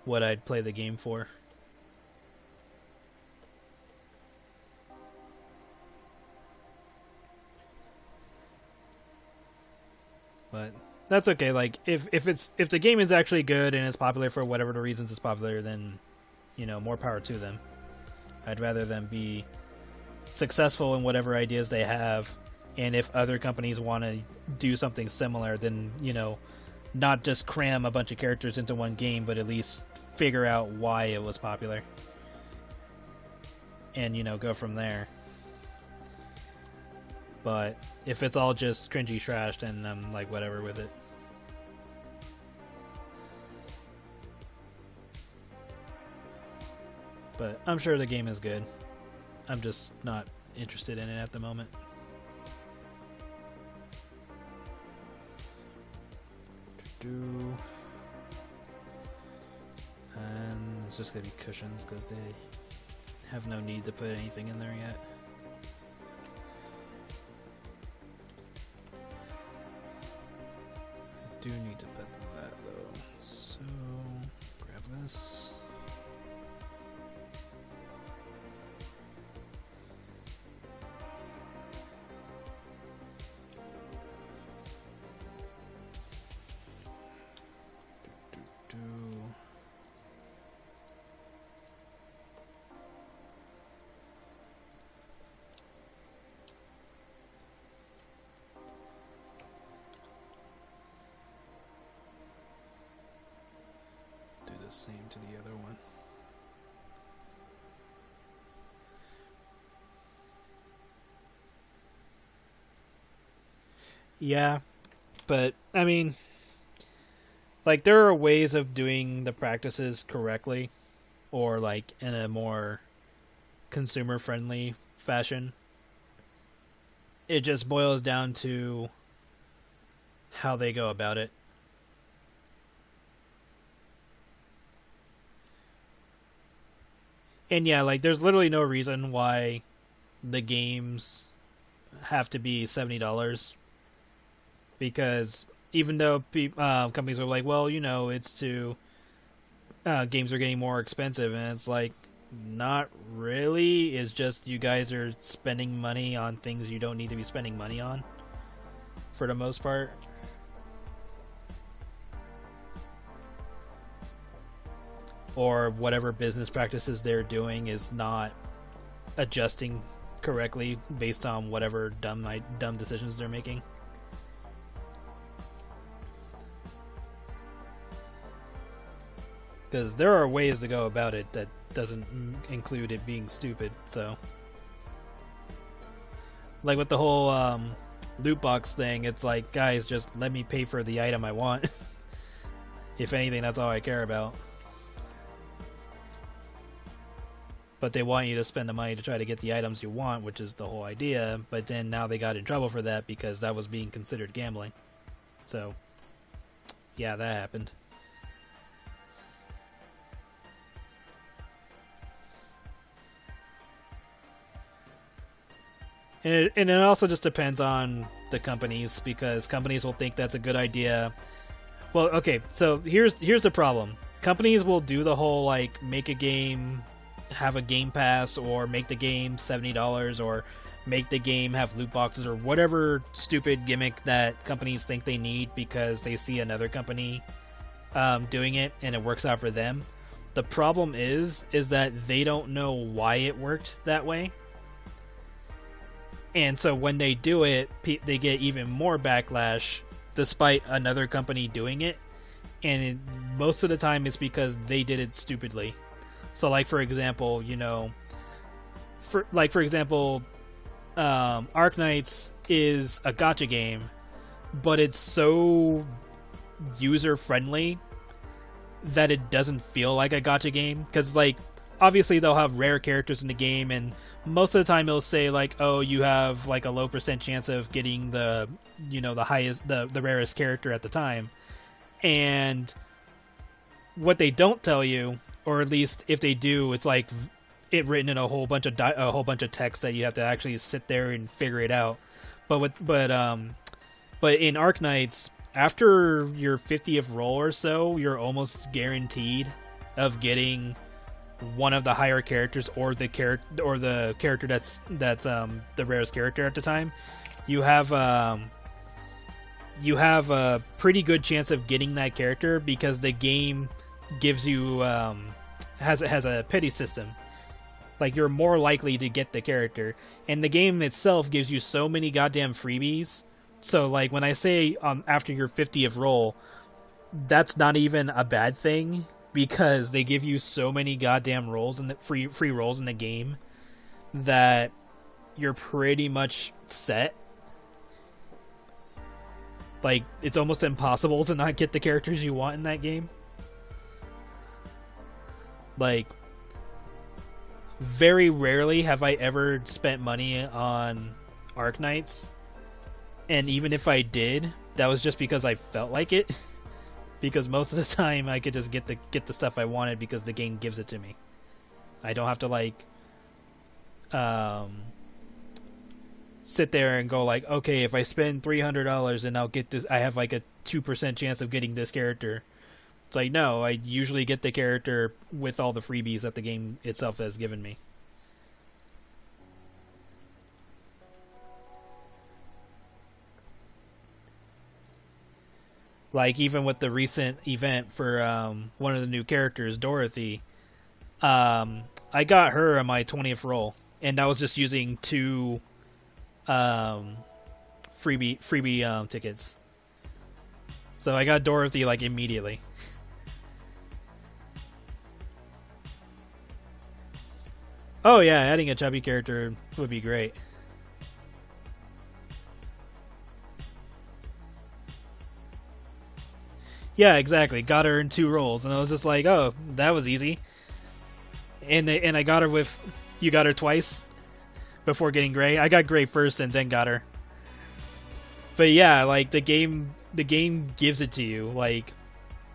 what I'd play the game for. But that's okay. Like if the game is actually good and it's popular for whatever the reasons it's popular, then more power to them. I'd rather them be successful in whatever ideas they have, and if other companies want to do something similar, then not just cram a bunch of characters into one game, but at least figure out why it was popular. And, go from there. But if it's all just cringy trash, then I'm like, whatever with it. But I'm sure the game is good. I'm just not interested in it at the moment. And it's just gonna be cushions because they have no need to put anything in there yet. I do need to put that though, so grab this. Same to the other one. Yeah, but I mean, like there are ways of doing the practices correctly, or like in a more consumer-friendly fashion. It just boils down to how they go about it. And yeah, like there's literally no reason why the games have to be $70, because even though companies are like, well, it's to games are getting more expensive, and it's like, not really. It's just you guys are spending money on things you don't need to be spending money on, for the most part. Or whatever business practices they're doing is not adjusting correctly based on whatever dumb decisions they're making. Because there are ways to go about it that doesn't include it being stupid. So, like with the whole loot box thing, it's like, guys, just let me pay for the item I want. If anything, that's all I care about. But they want you to spend the money to try to get the items you want, which is the whole idea. But then now they got in trouble for that because that was being considered gambling. So, yeah, that happened. And it also just depends on the companies, because companies will think that's a good idea. Well, okay, so here's the problem. Companies will do the whole, like, make a game, have a game pass, or make the game $70, or make the game have loot boxes, or whatever stupid gimmick that companies think they need because they see another company doing it and it works out for them. The problem is that they don't know why it worked that way. And so when they do it, they get even more backlash despite another company doing it. And most of the time it's because they did it stupidly. So, like, for example, you know, for example, Arknights is a gacha game, but it's so user-friendly that it doesn't feel like a gacha game. Because, like, obviously they'll have rare characters in the game, and most of the time it'll say, like, oh, you have, like, a low % chance of getting the, you know, the rarest character at the time. And what they don't tell you, or at least if they do, it's like it written in a whole bunch of text that you have to actually sit there and figure it out. But in Arknights, after your 50th roll or so, you're almost guaranteed of getting one of the higher characters, or the character that's the rarest character at the time. You have a pretty good chance of getting that character because the game gives you has a pity system. Like, you're more likely to get the character, and the game itself gives you so many goddamn freebies. So, like, when I say after your 50th roll, that's not even a bad thing, because they give you so many goddamn rolls in the free rolls in the game that you're pretty much set. Like, it's almost impossible to not get the characters you want in that game. Like, very rarely have I ever spent money on Arknights, and even if I did, that was just because I felt like it. Because most of the time I could just get the stuff I wanted because the game gives it to me. I don't have to, like, sit there and go, like, okay, if I spend $300 and I'll get this, I have like a 2% chance of getting this character. It's like, no, I usually get the character with all the freebies that the game itself has given me. Like, even with the recent event for one of the new characters, Dorothy, I got her on my 20th roll, and that was just using 2 freebie tickets. So I got Dorothy, like, immediately. Oh yeah, adding a chubby character would be great. Yeah, exactly. Got her in 2 rolls, and I was just like, oh, that was easy. And I got her with... You got her twice before getting Gray? I got Gray first and then got her. But yeah, like, the game gives it to you. Like,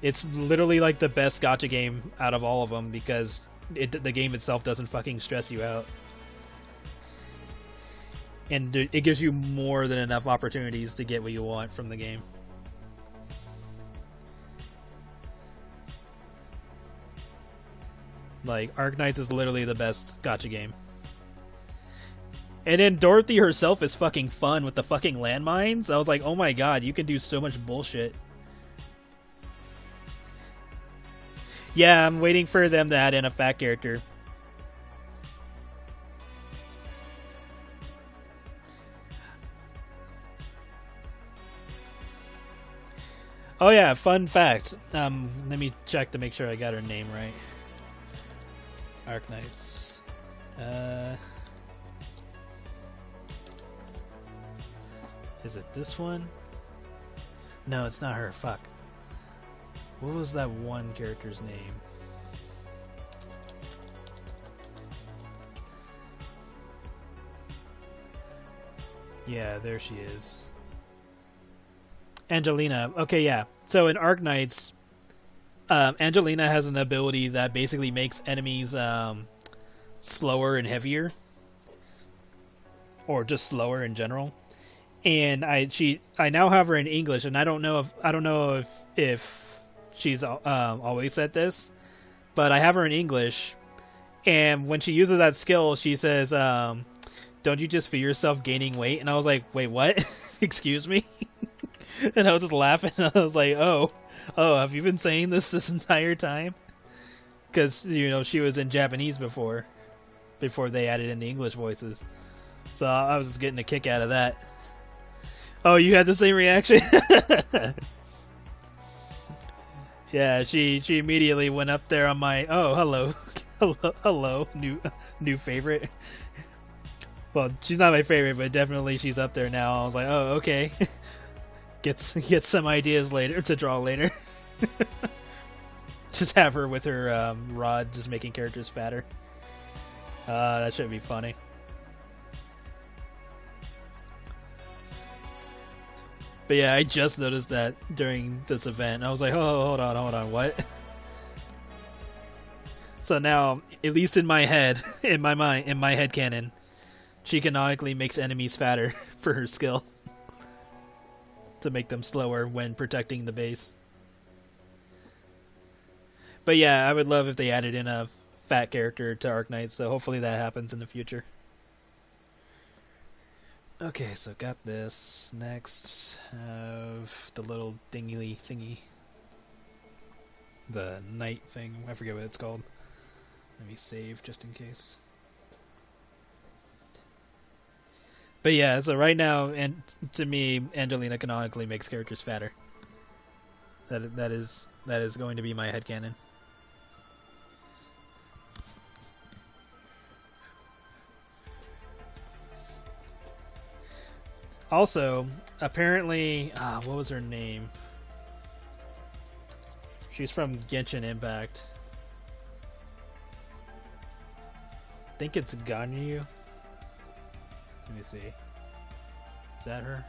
it's literally like the best gacha game out of all of them, because the game itself doesn't fucking stress you out. And it gives you more than enough opportunities to get what you want from the game. Like, Arknights is literally the best gacha game. And then Dorothy herself is fucking fun with the fucking landmines. I was like, oh my god, you can do so much bullshit. Yeah, I'm waiting for them to add in a fat character. Oh yeah, fun fact. Let me check to make sure I got her name right. Arknights. Is it this one? No, it's not her. Fuck. What was that one character's name? Yeah, there she is. Angelina. Okay, yeah. So in Arknights, Angelina has an ability that basically makes enemies slower and heavier, or just slower in general. And I now have her in English, and I don't know if she's always said this, but I have her in English, and when she uses that skill, she says, "Don't you just feel yourself gaining weight?" And I was like, "Wait, what?" Excuse me. And I was just laughing. I was like, "Oh, have you been saying this entire time?" Because she was in Japanese before they added in the English voices, so I was just getting a kick out of that. Oh, you had the same reaction? Yeah, she immediately went up there on my hello new favorite. Well, she's not my favorite, but definitely she's up there now. I was like, oh, okay. Get some ideas later to draw later. Just have her with her rod, just making characters fatter. That should be funny. But yeah, I just noticed that during this event. I was like, oh, hold on, what? So now, at least in my head, in my headcanon, she canonically makes enemies fatter for her skill. To make them slower when protecting the base. But yeah, I would love if they added in a fat character to Arknights, so hopefully that happens in the future. Okay, so got this. Next, have the little dingly thingy. The knight thing. I forget what it's called. Let me save just in case. But yeah, so right now, and to me, Angelina canonically makes characters fatter. That is going to be my headcanon. Also, apparently, what was her name? She's from Genshin Impact. I think it's Ganyu. Let me see. Is that her?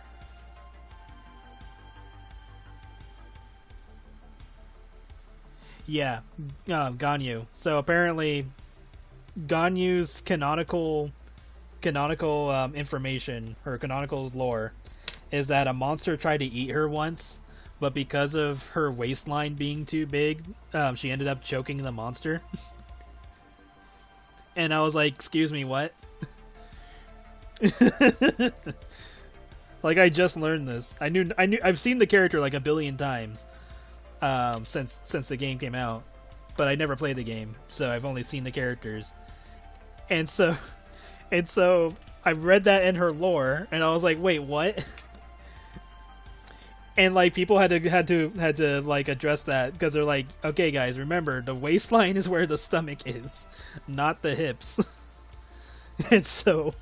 Yeah, Ganyu. So apparently, Ganyu's canonical information, her canonical lore, is that a monster tried to eat her once, but because of her waistline being too big, she ended up choking the monster. And I was like, "Excuse me, what?" Like, I just learned this. I've seen the character like a billion times since the game came out, but I never played the game, so I've only seen the characters. And so I read that in her lore, and I was like, "Wait, what?" And like people had to like address that, because they're like, "Okay, guys, remember the waistline is where the stomach is, not the hips." And so,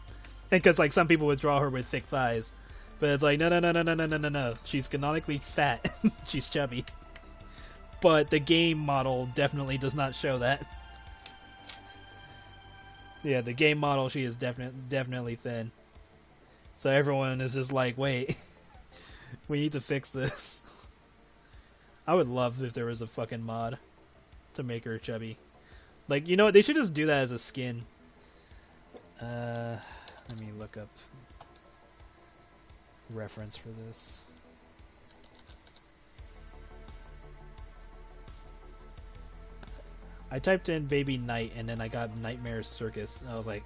because like some people would draw her with thick thighs, but it's like no. She's canonically fat. She's chubby. But the game model definitely does not show that. Yeah, the game model, she is definitely thin. So everyone is just like, wait, we need to fix this. I would love if there was a fucking mod to make her chubby. Like, you know what? They should just do that as a skin. Let me look up reference for this. I typed in Baby Knight and then I got Nightmare Circus. I was like,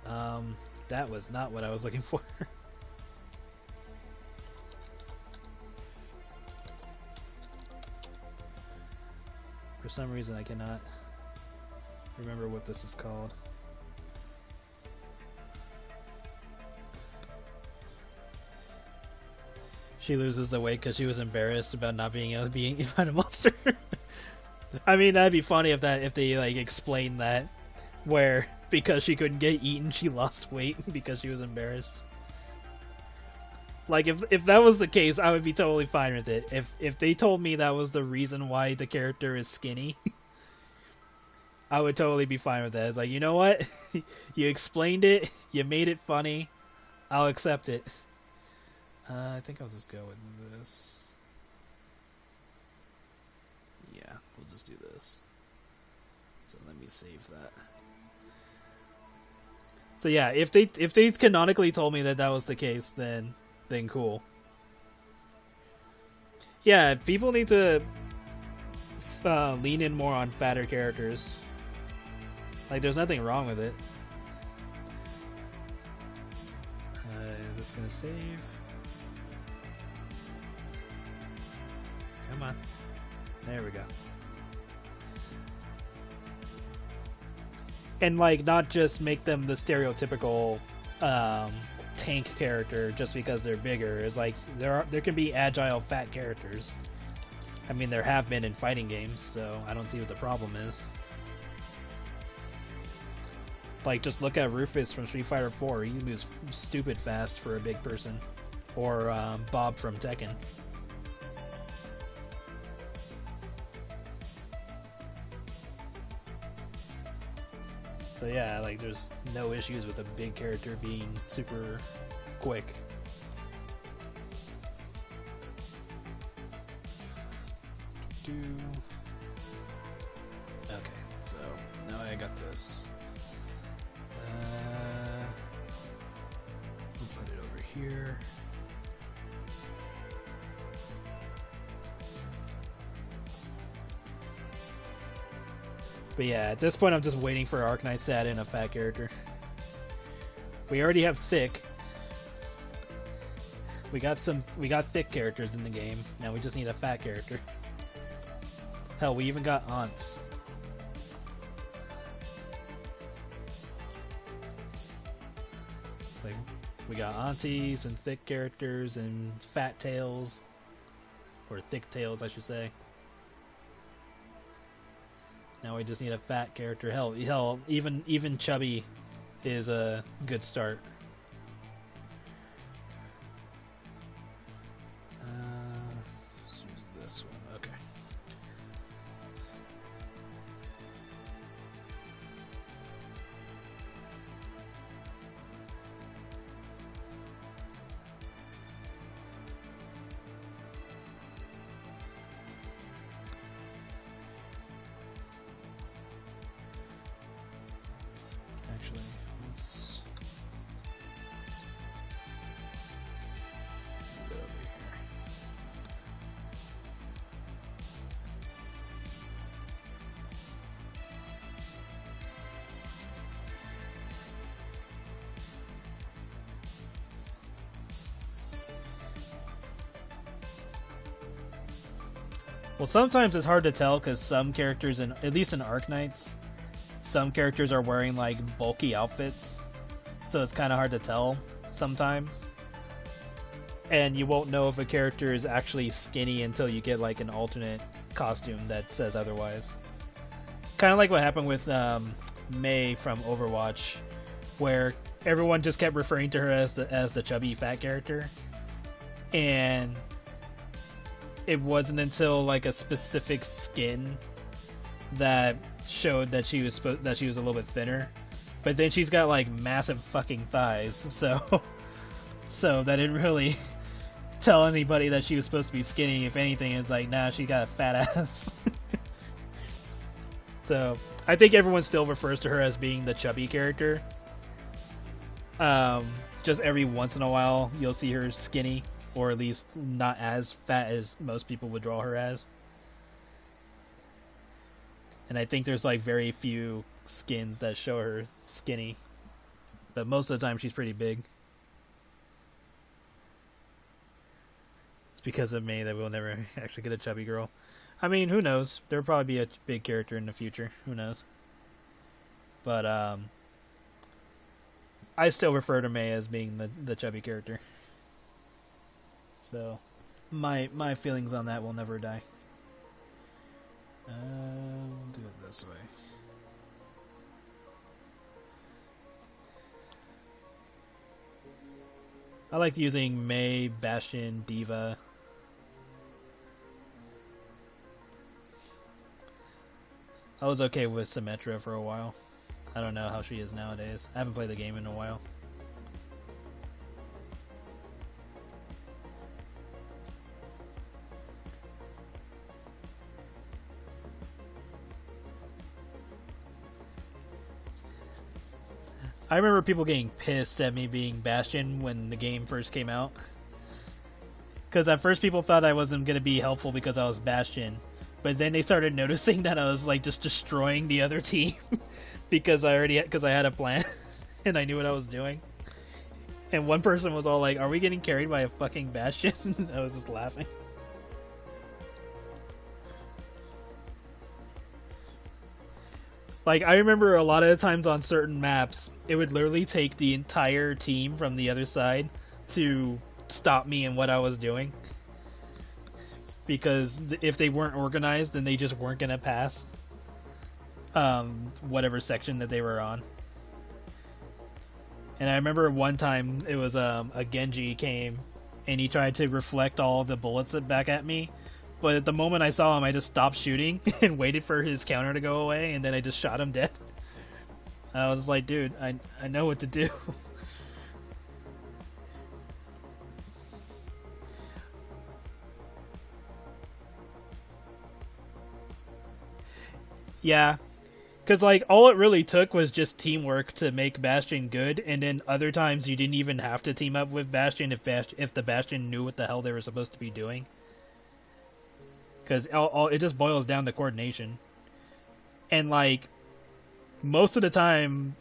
that was not what I was looking for. For some reason I cannot remember what this is called. She loses the weight because she was embarrassed about not being able to be eaten by a monster. I mean, that'd be funny if they like explained that, where because she couldn't get eaten, she lost weight because she was embarrassed. Like if that was the case, I would be totally fine with it. If they told me that was the reason why the character is skinny, I would totally be fine with that. It's like, you know what? You explained it, you made it funny, I'll accept it. I think I'll just go with this. Yeah, we'll just do this. So let me save that. So yeah, if they canonically told me that that was the case, then cool. Yeah, people need to lean in more on fatter characters. Like, there's nothing wrong with it. This is gonna save. Come on. There we go. And, like, not just make them the stereotypical tank character just because they're bigger. It's like, there can be agile, fat characters. I mean, there have been in fighting games, so I don't see what the problem is. Like, just look at Rufus from Street Fighter 4. He moves stupid fast for a big person. Or Bob from Tekken. So yeah, like, there's no issues with a big character being super quick. Okay, so now I got this. We'll put it over here. But yeah, at this point I'm just waiting for Arknights to add in a fat character. We already have thick. We got thick characters in the game. Now we just need a fat character. Hell, we even got aunts. Like, we got aunties and thick characters and fat tails. Or thick tails, I should say. Now we just need a fat character. Hell, even chubby is a good start. Let's use this one. Okay. Actually, let's move it over here. Well, sometimes it's hard to tell because some characters, at least in Arknights, some characters are wearing like bulky outfits, so it's kind of hard to tell sometimes. And you won't know if a character is actually skinny until you get like an alternate costume that says otherwise. Kind of like what happened with Mei from Overwatch, where everyone just kept referring to her as the chubby fat character, and it wasn't until like a specific skin that showed that she was a little bit thinner. But then she's got like massive fucking thighs, so that didn't really tell anybody that she was supposed to be skinny. If anything, it's like, nah, she got a fat ass. So I think everyone still refers to her as being the chubby character. Just every once in a while you'll see her skinny, or at least not as fat as most people would draw her as. And I think there's like very few skins that show her skinny, but most of the time she's pretty big. It's because of me that we'll never actually get a chubby girl. I mean, who knows? There'll probably be a big character in the future. Who knows? But I still refer to Mei as being the chubby character. So my feelings on that will never die. We'll do it this way. I like using Mei, Bastion, Diva. I was okay with Symmetra for a while. I don't know how she is nowadays. I haven't played the game in a while. I remember people getting pissed at me being Bastion when the game first came out. Because at first people thought I wasn't going to be helpful because I was Bastion. But then they started noticing that I was like just destroying the other team because I had a plan and I knew what I was doing. And one person was all like, "Are we getting carried by a fucking Bastion?" I was just laughing. Like, I remember a lot of the times on certain maps, it would literally take the entire team from the other side to stop me in what I was doing. Because if they weren't organized, then they just weren't going to pass whatever section that they were on. And I remember one time it was a Genji came and he tried to reflect all the bullets back at me. But at the moment I saw him, I just stopped shooting and waited for his counter to go away, and then I just shot him dead. I was like, dude, I know what to do. Yeah, because like all it really took was just teamwork to make Bastion good, and then other times you didn't even have to team up with Bastion if the Bastion knew what the hell they were supposed to be doing. Because it just boils down to coordination, and like most of the time,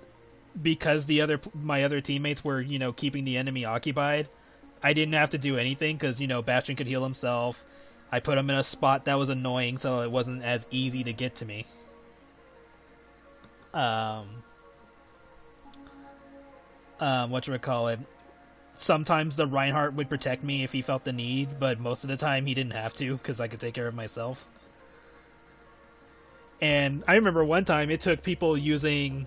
because my other teammates were keeping the enemy occupied, I didn't have to do anything because Bastion could heal himself. I put him in a spot that was annoying, so it wasn't as easy to get to me. Whatchamacallit, sometimes the Reinhardt would protect me if he felt the need, but most of the time he didn't have to because I could take care of myself. And I remember one time it took people using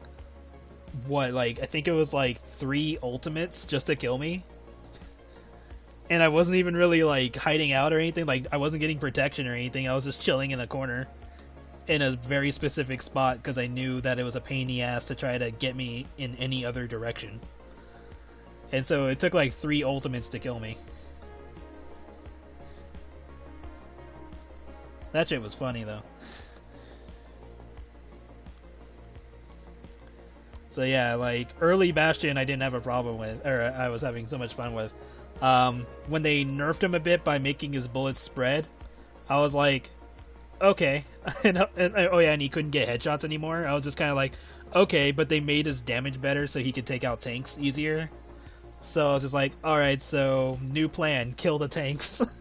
I think it was like 3 ultimates just to kill me. And I wasn't even really like hiding out or anything, like I wasn't getting protection or anything. I was just chilling in a corner in a very specific spot because I knew that it was a pain in the ass to try to get me in any other direction. And so it took like 3 ultimates to kill me. That shit was funny though. So yeah, like early Bastion I didn't have a problem with, or I was having so much fun with. When they nerfed him a bit by making his bullets spread, I was like, okay. And he couldn't get headshots anymore. I was just kind of like, okay, but they made his damage better so he could take out tanks easier. So I was just like, alright, so new plan, kill the tanks.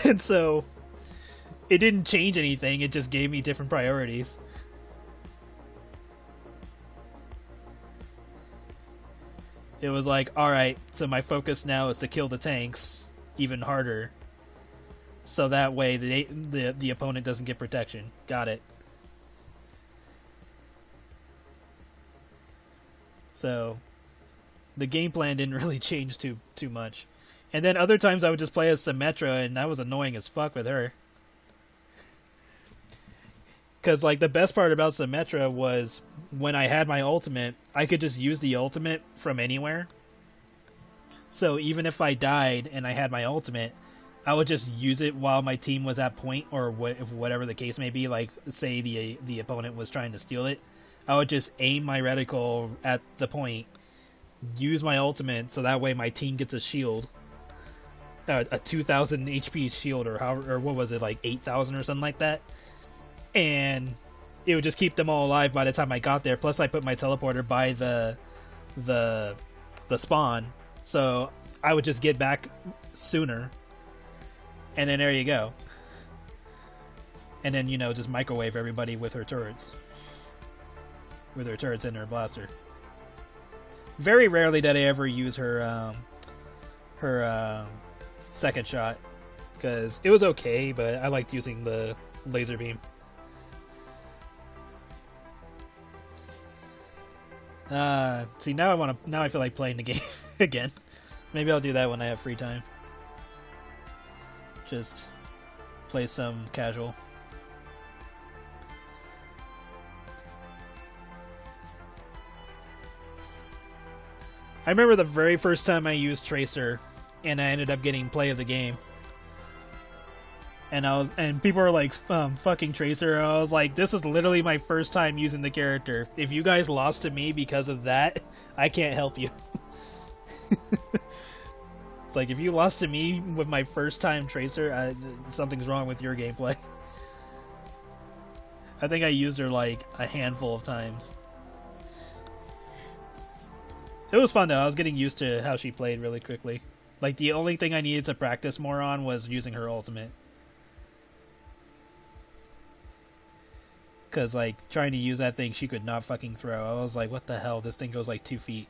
And so it didn't change anything, it just gave me different priorities. It was like, alright, so my focus now is to kill the tanks even harder. So that way the opponent doesn't get protection. Got it. So the game plan didn't really change too much. And then other times I would just play as Symmetra, and I was annoying as fuck with her. Because like the best part about Symmetra was when I had my ultimate, I could just use the ultimate from anywhere. So even if I died and I had my ultimate, I would just use it while my team was at point, or whatever the case may be. Like, say the opponent was trying to steal it, I would just aim my reticle at the point, use my ultimate, so that way my team gets a shield, a 2,000 HP shield, or what was it, like 8,000 or something like that, and it would just keep them all alive by the time I got there. Plus, I put my teleporter by the spawn, so I would just get back sooner. And then there you go. And then, just microwave everybody with her turrets. With her turrets and her blaster. Very rarely did I ever use her second shot. Because it was okay, but I liked using the laser beam. See, now I feel like playing the game again. Maybe I'll do that when I have free time. Just play some casual. I remember the very first time I used Tracer, and I ended up getting play of the game. And people were like, fucking Tracer. And I was like, this is literally my first time using the character. If you guys lost to me because of that, I can't help you. It's like, if you lost to me with my first time Tracer, something's wrong with your gameplay. I think I used her like a handful of times. It was fun though. I was getting used to how she played really quickly. Like, the only thing I needed to practice more on was using her ultimate. Because, like, trying to use that thing, she could not fucking throw. I was like, what the hell? This thing goes like 2 feet.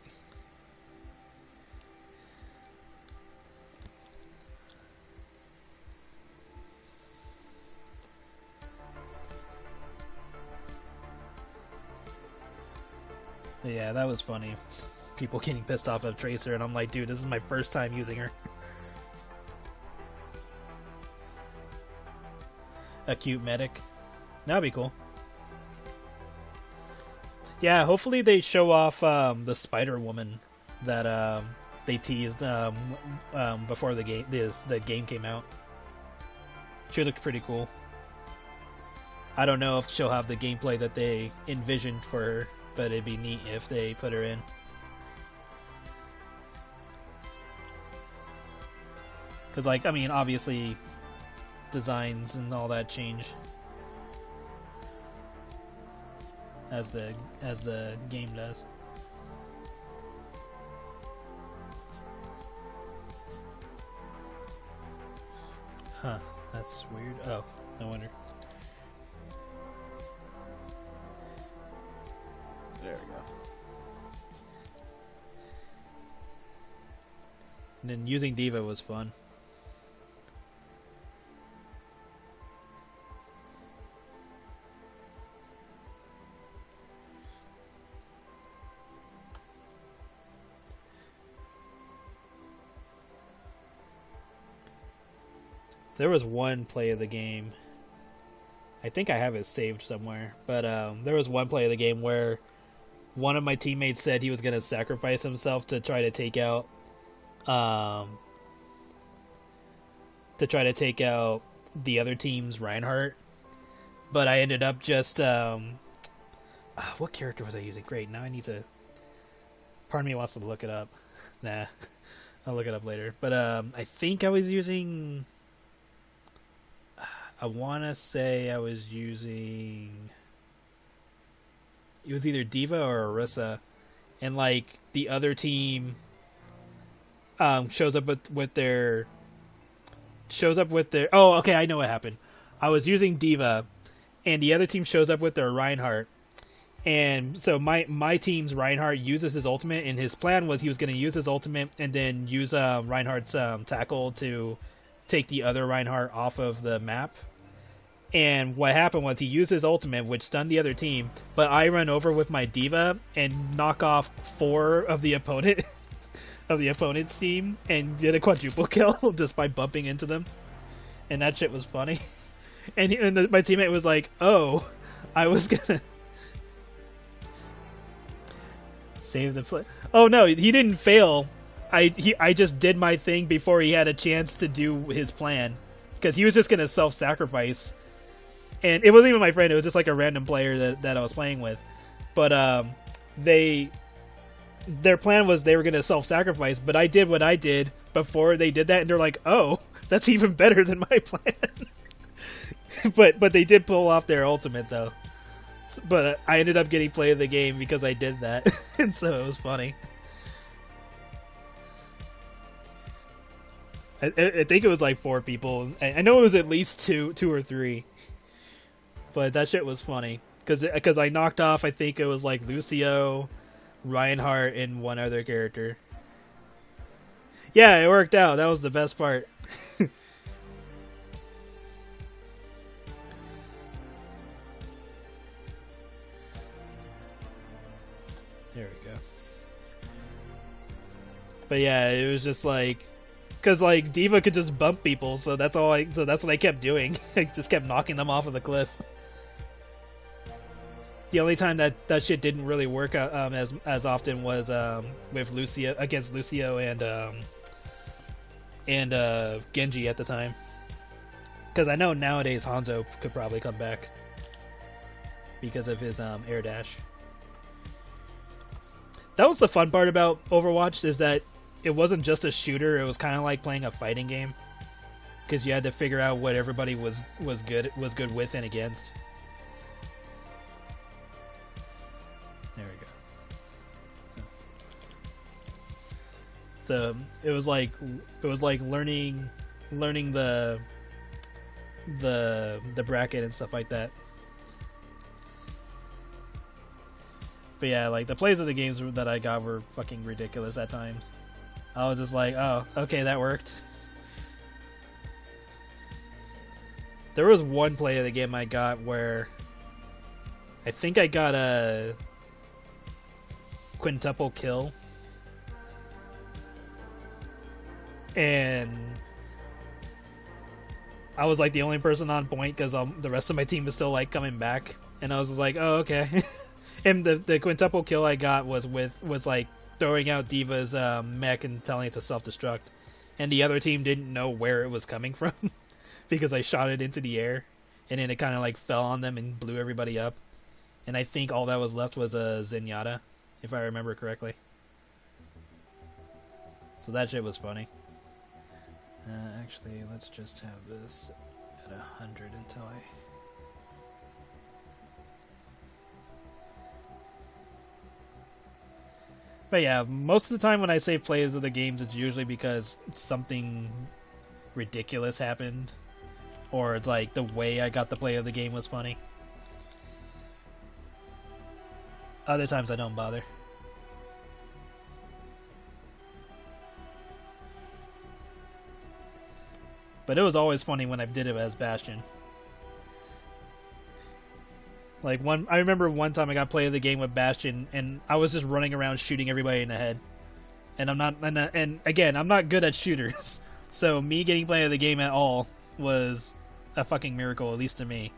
But yeah, that was funny. People getting pissed off of Tracer, and I'm like, dude, this is my first time using her. A cute medic. That'd be cool. Yeah, hopefully they show off the Spider Woman that they teased before the game came out. She looked pretty cool. I don't know if she'll have the gameplay that they envisioned for her, but it'd be neat if they put her in. Because, like, I mean, obviously, designs and all that change as the game does. Huh, that's weird. Oh, no wonder. There we go. And then using Diva was fun. There was one play of the game. I think I have it saved somewhere. But there was one play of the game where one of my teammates said he was going to sacrifice himself to try to take out the other team's Reinhardt. But I ended up just what character was I using? Great, now I need to... Part of me wants to look it up. Nah, I'll look it up later. But I think I was using... I want to say I was using... It was either Diva or Orisa. And, like, the other team shows up with their... Oh, okay, I know what happened. I was using Diva, and the other team shows up with their Reinhardt. And so my team's Reinhardt uses his ultimate, and his plan was he was going to use his ultimate and then use Reinhardt's tackle to take the other Reinhardt off of the map. And what happened was he used his ultimate, which stunned the other team, but I run over with my Diva and knock off 4 of the opponent of the opponent's team and did a quadruple kill just by bumping into them. And that shit was funny. And my teammate was like, "Oh, I was gonna save the play." Oh no, he didn't fail. I just did my thing before he had a chance to do his plan, because he was just gonna self-sacrifice. And it wasn't even my friend, it was just like a random player that I was playing with. But their plan was they were going to self-sacrifice, but I did what I did before they did that, and they're like, "Oh, that's even better than my plan." but they did pull off their ultimate, though. But I ended up getting play of the game because I did that, and so it was funny. I think it was like 4 people. I know it was at least two or 3. But that shit was funny. Because I knocked off, I think it was like Lucio, Reinhardt, and one other character. Yeah, it worked out. That was the best part. There we go. But yeah, it was just like, because like Diva could just bump people, so that's what I kept doing. I just kept knocking them off of the cliff. The only time that shit didn't really work as often was with Lucio against Lucio and Genji at the time. Because I know nowadays Hanzo could probably come back because of his air dash. That was the fun part about Overwatch, is that it wasn't just a shooter. It was kind of like playing a fighting game, because you had to figure out what everybody was good with and against. There we go. So it was like learning the bracket and stuff like that. But yeah, like the plays of the games that I got were fucking ridiculous at times. I was just like, oh, okay, that worked. There was one play of the game I got where I think I got a quintuple kill, and I was like the only person on point because the rest of my team was still like coming back, and I was just like, oh, okay. And the quintuple kill I got was like throwing out Diva's mech and telling it to self-destruct, and the other team didn't know where it was coming from because I shot it into the air, and then it kind of like fell on them and blew everybody up, and I think all that was left was a Zenyatta, if I remember correctly. So that shit was funny. Actually, let's just have this at 100 until I... But yeah, most of the time when I say plays of the games, it's usually because something ridiculous happened, or it's like the way I got the play of the game was funny. Other times I don't bother. But it was always funny when I did it as Bastion. Like I remember one time I got play of the game with Bastion, and I was just running around shooting everybody in the head. And I'm not good at shooters, so me getting play of the game at all was a fucking miracle, at least to me.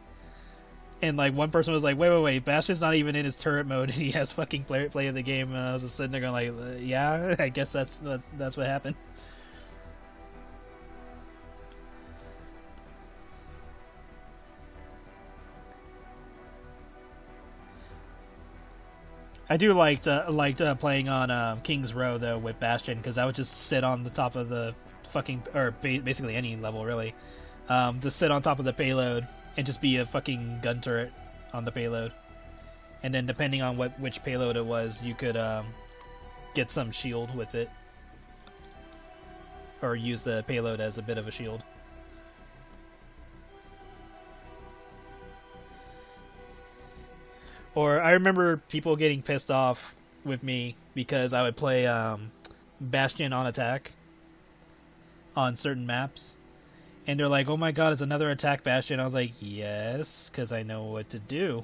And like one person was like, "Wait, Bastion's not even in his turret mode, and he has fucking play of the game." And I was just sitting there going, like, "Yeah, I guess that's what happened." I do liked playing on King's Row though with Bastion, because I would just sit on the top of the fucking, or basically any level really, just sit on top of the payload and just be a fucking gun turret on the payload, and then depending on which payload it was, you could get some shield with it, or use the payload as a bit of a shield. Or I remember people getting pissed off with me because I would play Bastion on attack on certain maps. And they're like, "Oh my god, it's another attack Bastion." I was like, yes, because I know what to do.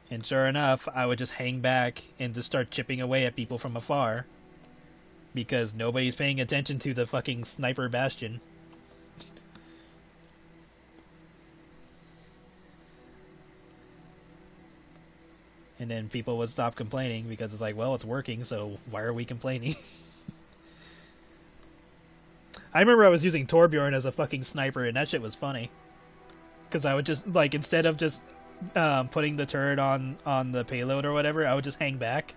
And sure enough, I would just hang back and just start chipping away at people from afar. Because nobody's paying attention to the fucking sniper Bastion. And then people would stop complaining because it's like, well, it's working, so why are we complaining? I remember I was using Torbjorn as a fucking sniper, and that shit was funny. Because I would just, like, instead of just putting the turret on the payload or whatever, I would just hang back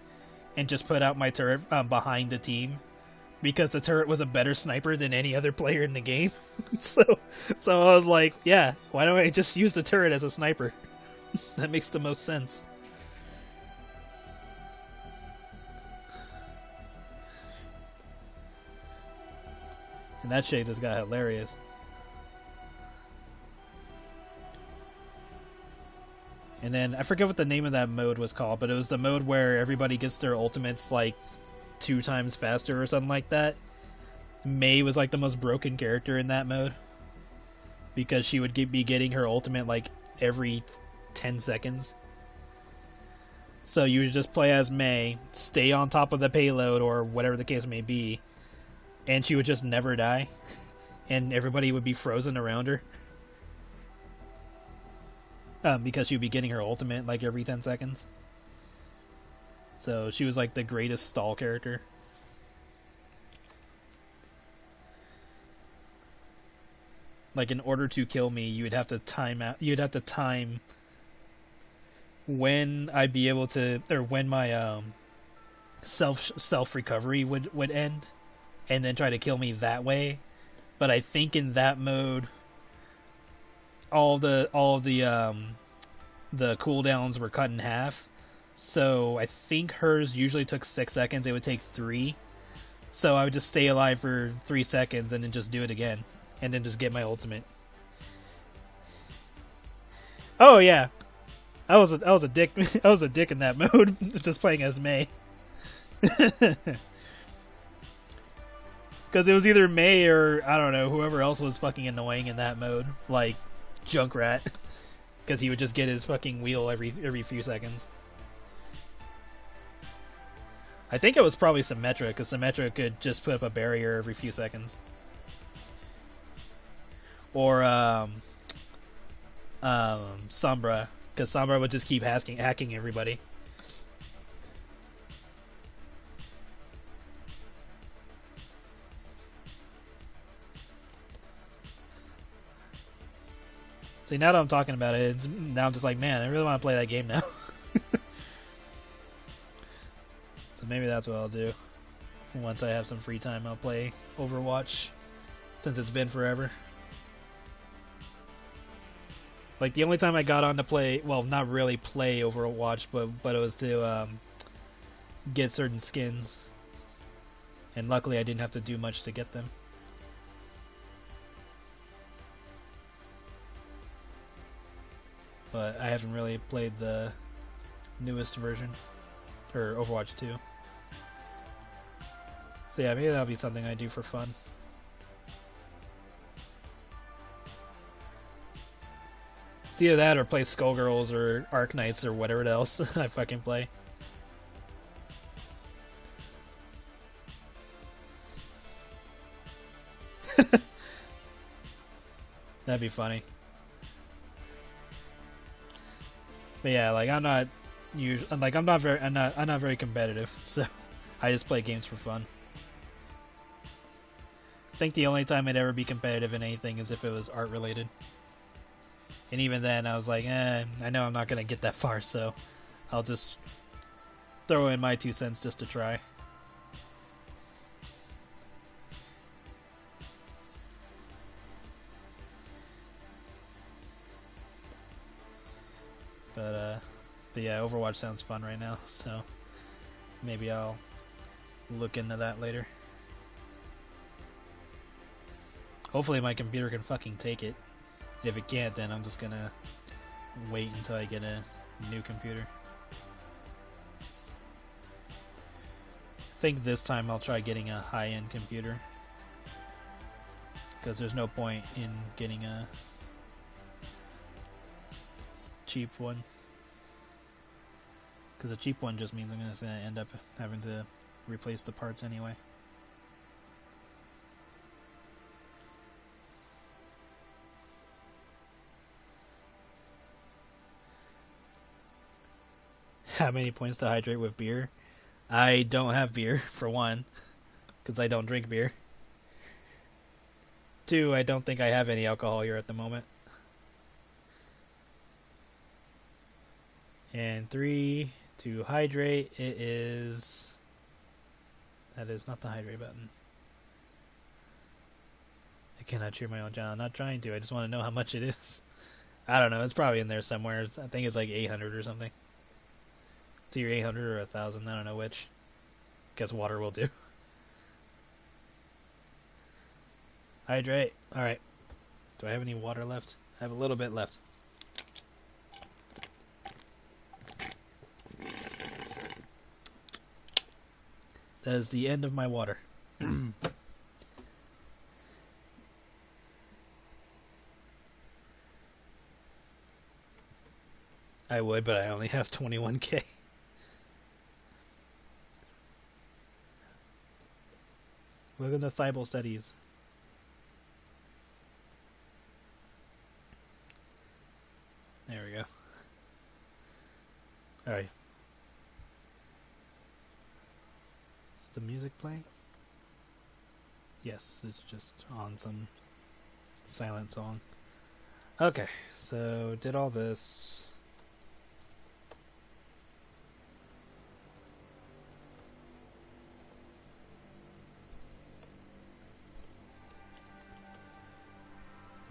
and just put out my turret behind the team. Because the turret was a better sniper than any other player in the game. So I was like, yeah, why don't I just use the turret as a sniper? That makes the most sense. And that shit just got hilarious. And then, I forget what the name of that mode was called, but it was the mode where everybody gets their ultimates, like, 2 times faster or something like that. Mei was, like, the most broken character in that mode. Because she would be getting her ultimate, like, every 10 seconds. And then, people would stop complaining because it's like, well, it's working, so why are we complaining? And that shit just got hilarious. And then, I forget what the name of that mode was called, but it was the mode where everybody gets their ultimates, like, 2 times faster or something like that. Mei was, like, the most broken character in that mode. Because she would be getting her ultimate, like, every 10 seconds. So you would just play as Mei, stay on top of the payload or whatever the case may be, and she would just never die, and everybody would be frozen around her. Because she'd be getting her ultimate like every 10 seconds. So she was like the greatest stall character. Like in order to kill me, you would have to time out. You'd have to time when I'd be able to, or when my self recovery would end, and then try to kill me that way. But I think in that mode, all the cooldowns were cut in half. So I think hers usually took 6 seconds. It would take 3. So I would just stay alive for 3 seconds and then just do it again, and then just get my ultimate. Oh yeah, I was a dick. I was a dick in that mode, just playing as Mei. Because it was either Mei or, I don't know, whoever else was fucking annoying in that mode. Like, Junkrat. Because he would just get his fucking wheel every few seconds. I think it was probably Symmetra, because Symmetra could just put up a barrier every few seconds. Or, Sombra. Because Sombra would just keep hacking everybody. See, now that I'm talking about it, now I'm just like, man, I really want to play that game now. So maybe that's what I'll do. And once I have some free time, I'll play Overwatch, since it's been forever. Like, the only time I got on to play, well, not really play Overwatch, but it was to get certain skins. And luckily I didn't have to do much to get them. But I haven't really played the newest version, or Overwatch 2. So yeah, maybe that'll be something I do for fun. It's either that or play Skullgirls or Arknights or whatever else I fucking play. That'd be funny. But yeah, like I'm not very competitive, so I just play games for fun. I think the only time I'd ever be competitive in anything is if it was art related. And even then I was like, I know I'm not gonna get that far, so I'll just throw in my 2 cents just to try. But yeah, Overwatch sounds fun right now, so maybe I'll look into that later. Hopefully my computer can fucking take it. If it can't, then I'm just gonna wait until I get a new computer. I think this time I'll try getting a high-end computer, because there's no point in getting a cheap one. Because a cheap one just means I'm going to end up having to replace the parts anyway. How many points to hydrate with beer? I don't have beer, for one, because I don't drink beer. 2, I don't think I have any alcohol here at the moment. And 3, to hydrate, it is... That is not the hydrate button. I cannot cheer my own channel. I'm not trying to. I just want to know how much it is. I don't know. It's probably in there somewhere. I think it's like 800 or something. It's either 800 or 1,000. I don't know which. Guess water will do. Hydrate. Alright. Do I have any water left? I have a little bit left. That is the end of my water. I would, but I only have 21k. Welcome to Thibault Studies. There we go. Alright. Is the music playing? Yes, it's just on some silent song. Okay, so did all this.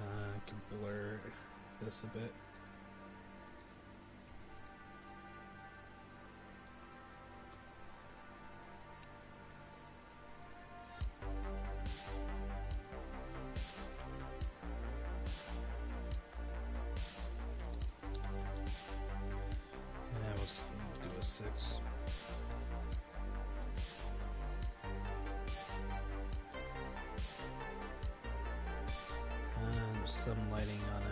I can blur this a bit. We'll just do a 6. And some lighting on it.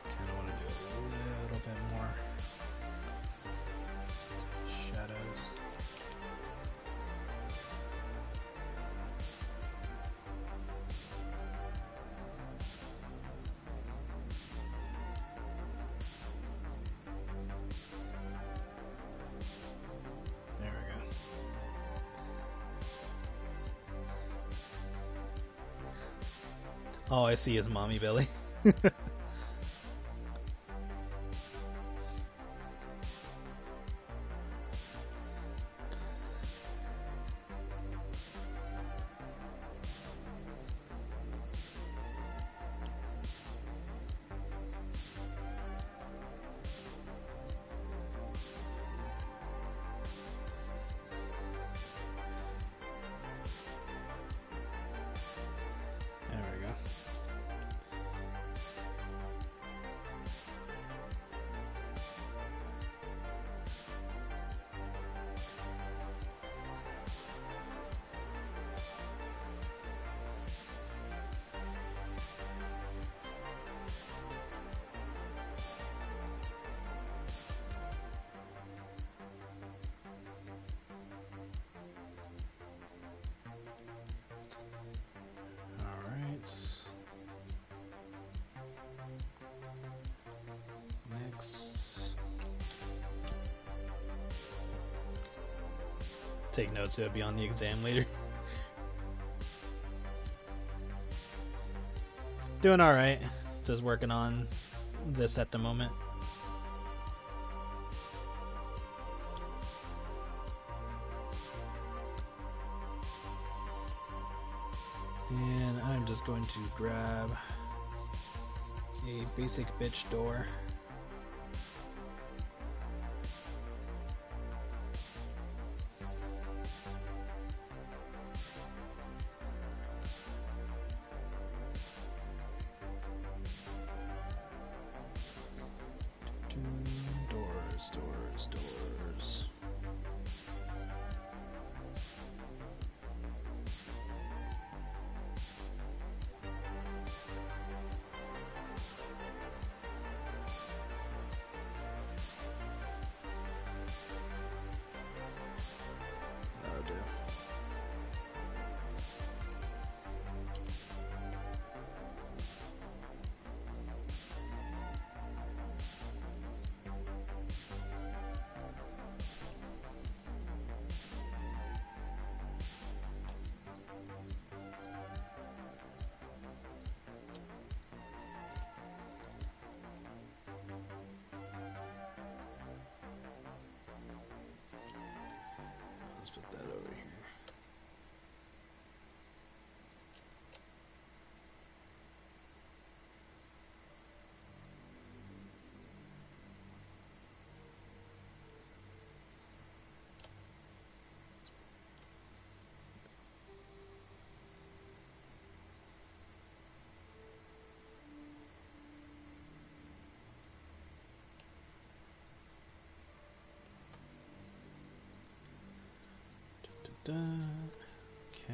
Kind of want to do a little bit more shadows. There we go. All I see is Mommy Billy. There we go. Alright. Next. Take notes, so it'll be on the exam later. Doing alright. Just working on this at the moment. And I'm just going to grab a basic bitch door. Doors. That'll do. Let's put that over here. Okay.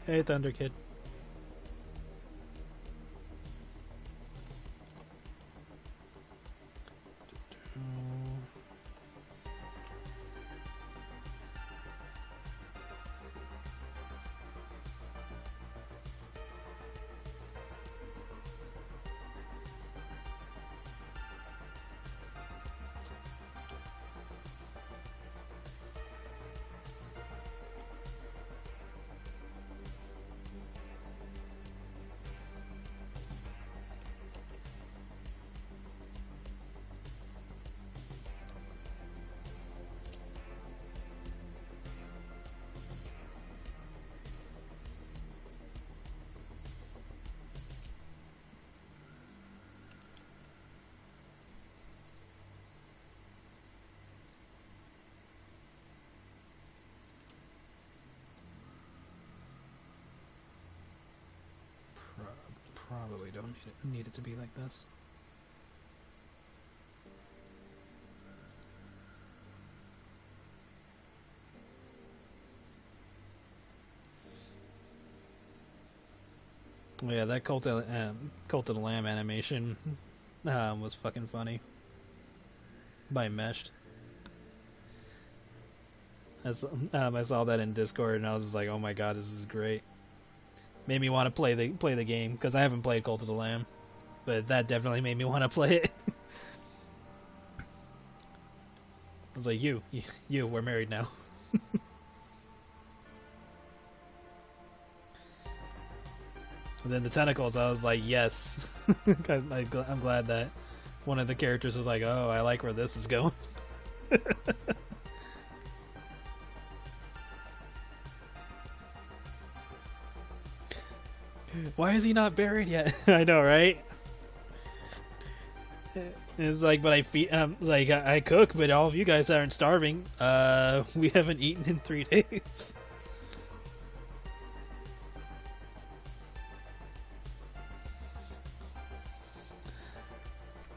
Hey, Thunder Kid. Probably don't need it to be like this. Yeah, that Cult of the Lamb animation was fucking funny. By Meshed. I saw that in Discord and I was just like, oh my god, this is great. Made me want to play the game because I haven't played Cult of the Lamb, but that definitely made me want to play it. I was like, you, we're married now. And then the tentacles, I was like, yes. I'm glad that one of the characters was like, oh, I like where this is going. Why is he not buried yet? I know, right? It's like, but I cook, but all of you guys aren't starving. We haven't eaten in 3 days.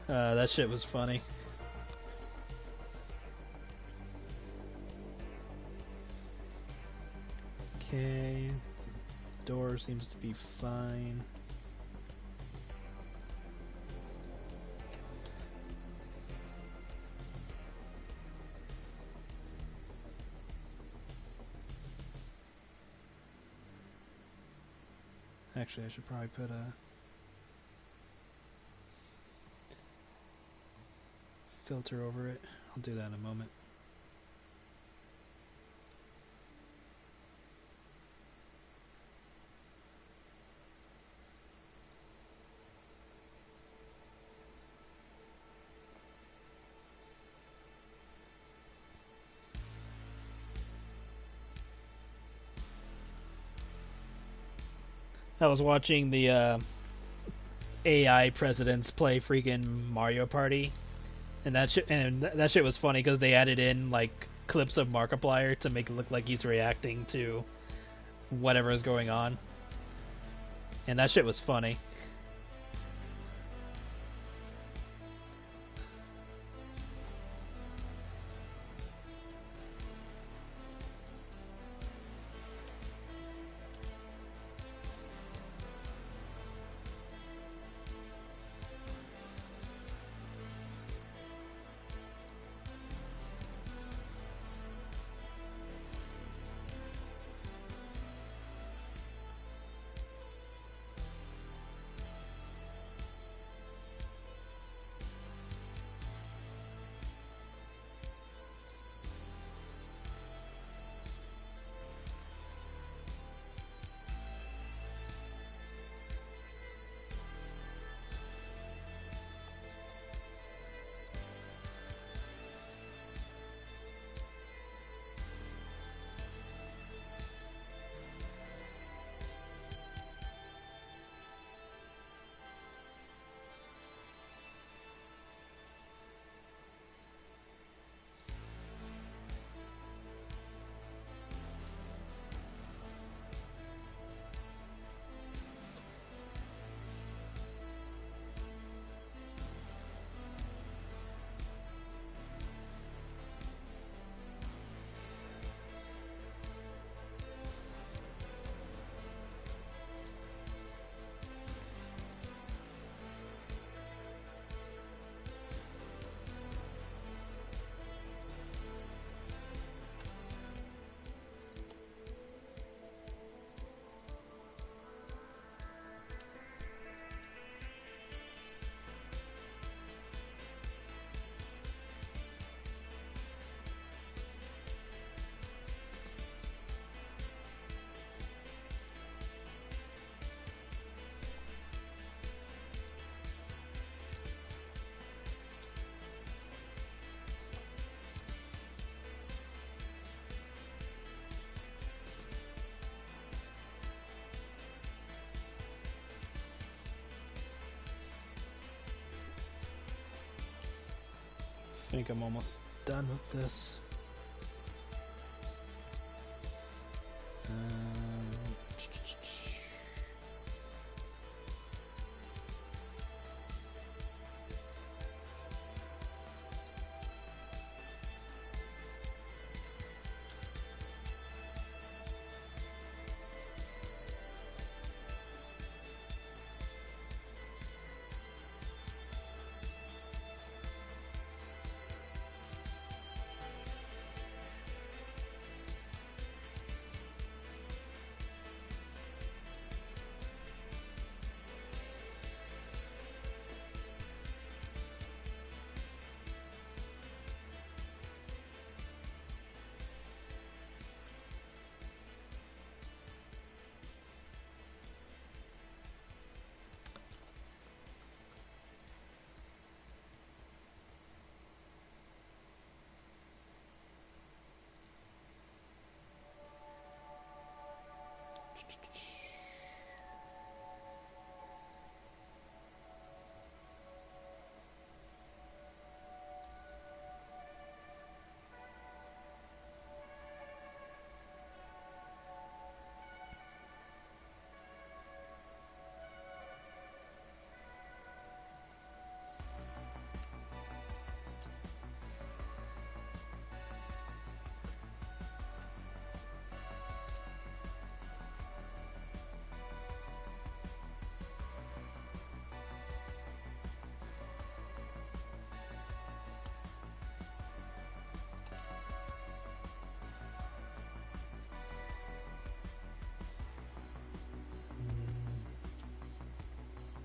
That shit was funny. Okay, the door seems to be fine. Actually, I should probably put a filter over it. I'll do that in a moment. I was watching the AI presidents play freaking Mario Party, and that shit was funny because they added in like clips of Markiplier to make it look like he's reacting to whatever is going on, and that shit was funny. think I'm almost done with this.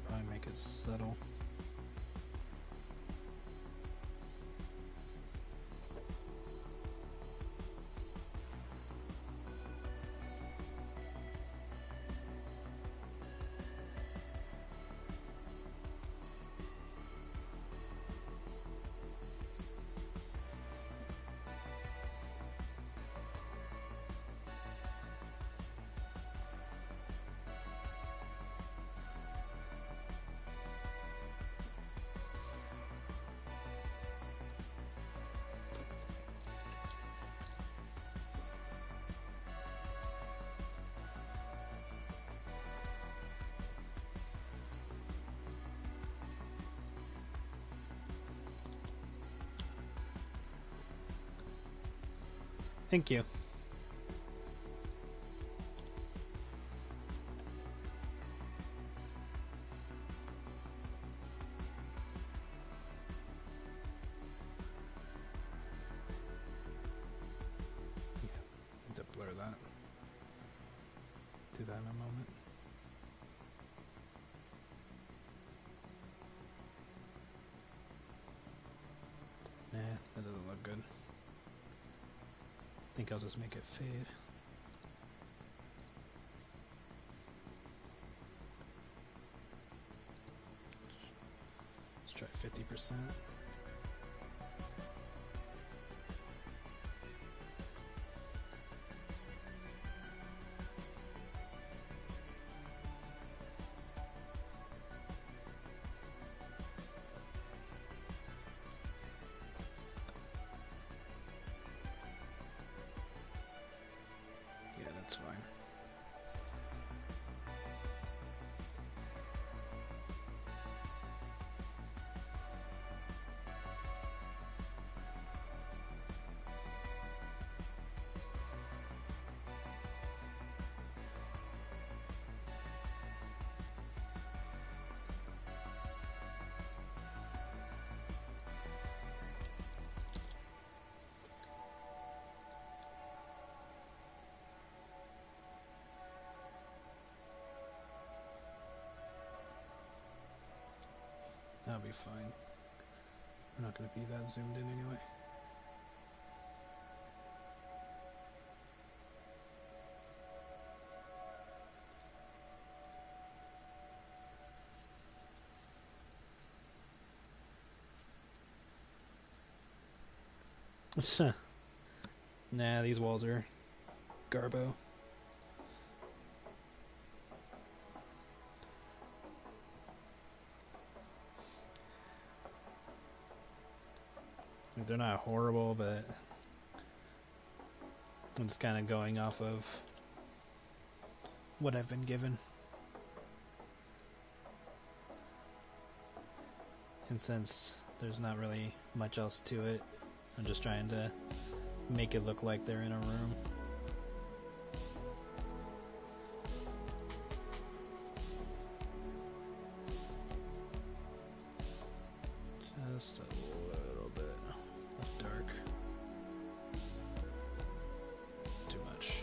Probably make it subtle. Thank you. Need to blur that. Do that in a moment. Nah, that doesn't look good. I think I'll just make it fade. Let's try 50%. That's fine. That'll be fine. I'm not going to be that zoomed in anyway. Nah, these walls are garbo. Like, they're not horrible, but I'm just kind of going off of what I've been given. And since there's not really much else to it, I'm just trying to make it look like they're in a room. Just a little bit of dark. Too much.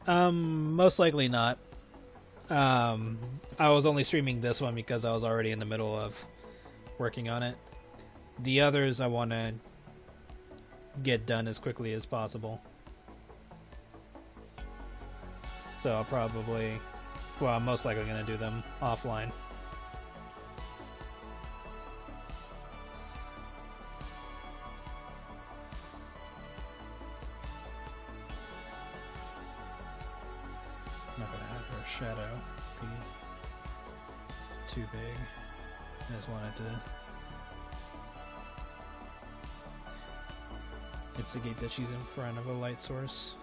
Most likely not. I was only streaming this one because I was already in the middle of working on it. The others I want to get done as quickly as possible. So I'll probably, well, I'm most likely going to do them offline. Shadow be too big. I just wanted to instigate that she's in front of a light source.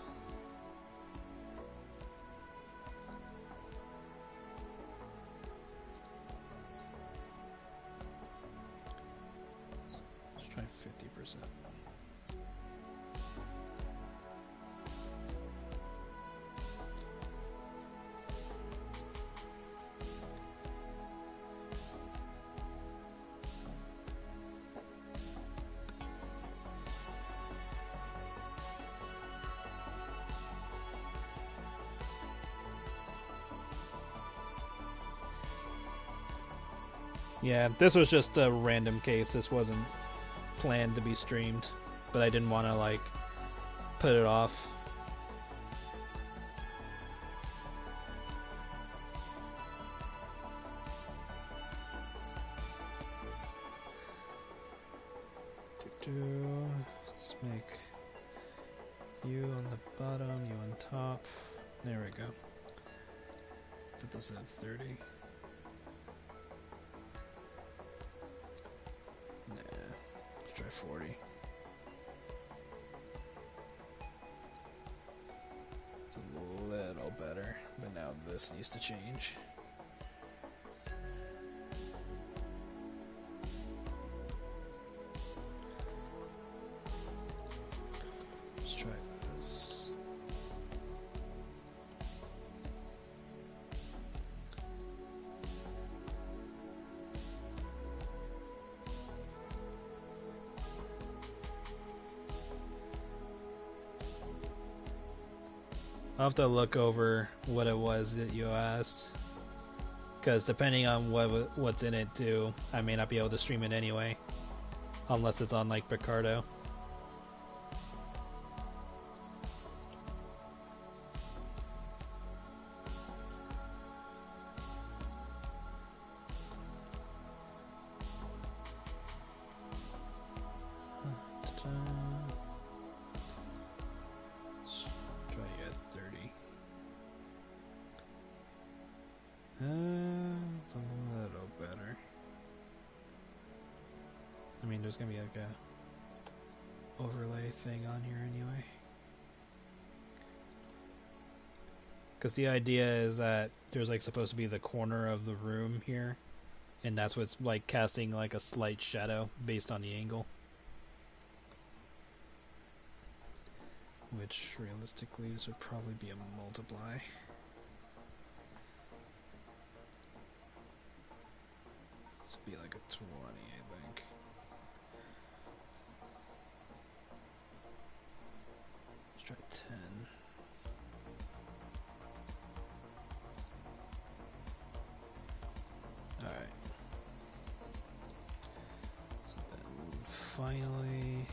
Let's try 50%. Yeah, this was just a random case. This wasn't planned to be streamed, but I didn't want to, like, put it off. Let's make you on the bottom, you on top. There we go. Put this at 30. Nah, let's try 40. It's a little better, but now this needs to change. Let's try this. I'll have to look over what it was that you asked, because depending on what's in it too, I may not be able to stream it anyway, unless it's on like Picardo. It's a little better. I mean, there's gonna be like a overlay thing on here anyway. Because the idea is that there's like supposed to be the corner of the room here, and that's what's like casting like a slight shadow based on the angle. Which realistically this would probably be a multiply. This would be like a 20, I think. Let's try 10. Alright. So then finally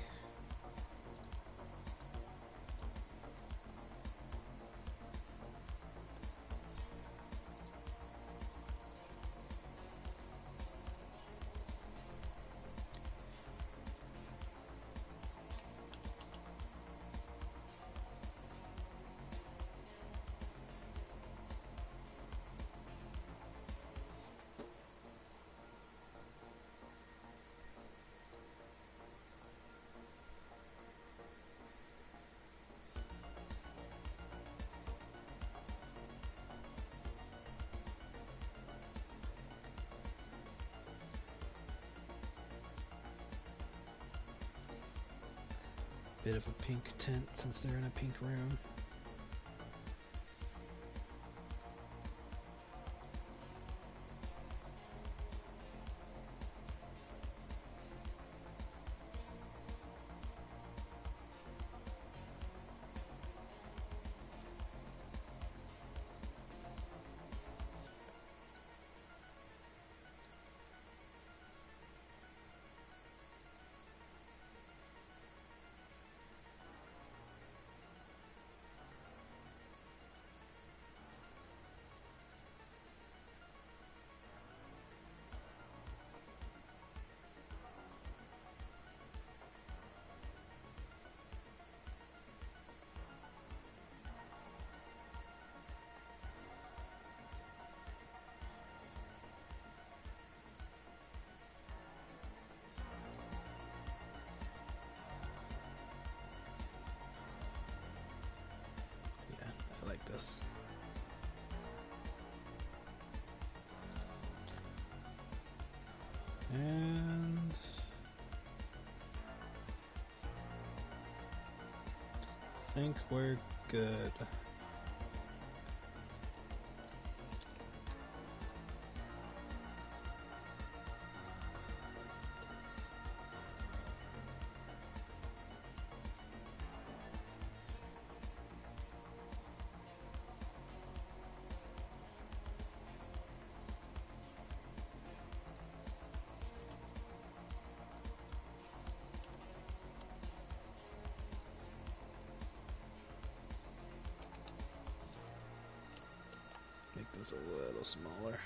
bit of a pink tint since they're in a pink room. This. And I think we're good. Make this a little smaller.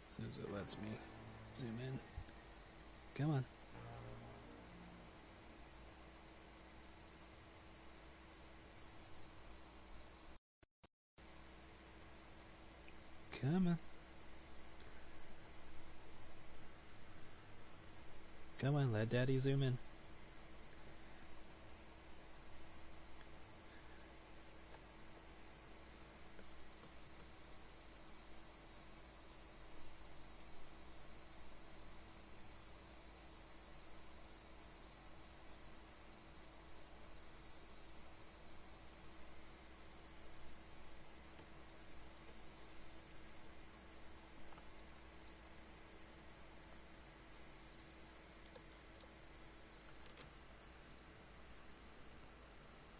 As soon as it lets me zoom in. Come on. Come on. Come on, let Daddy zoom in.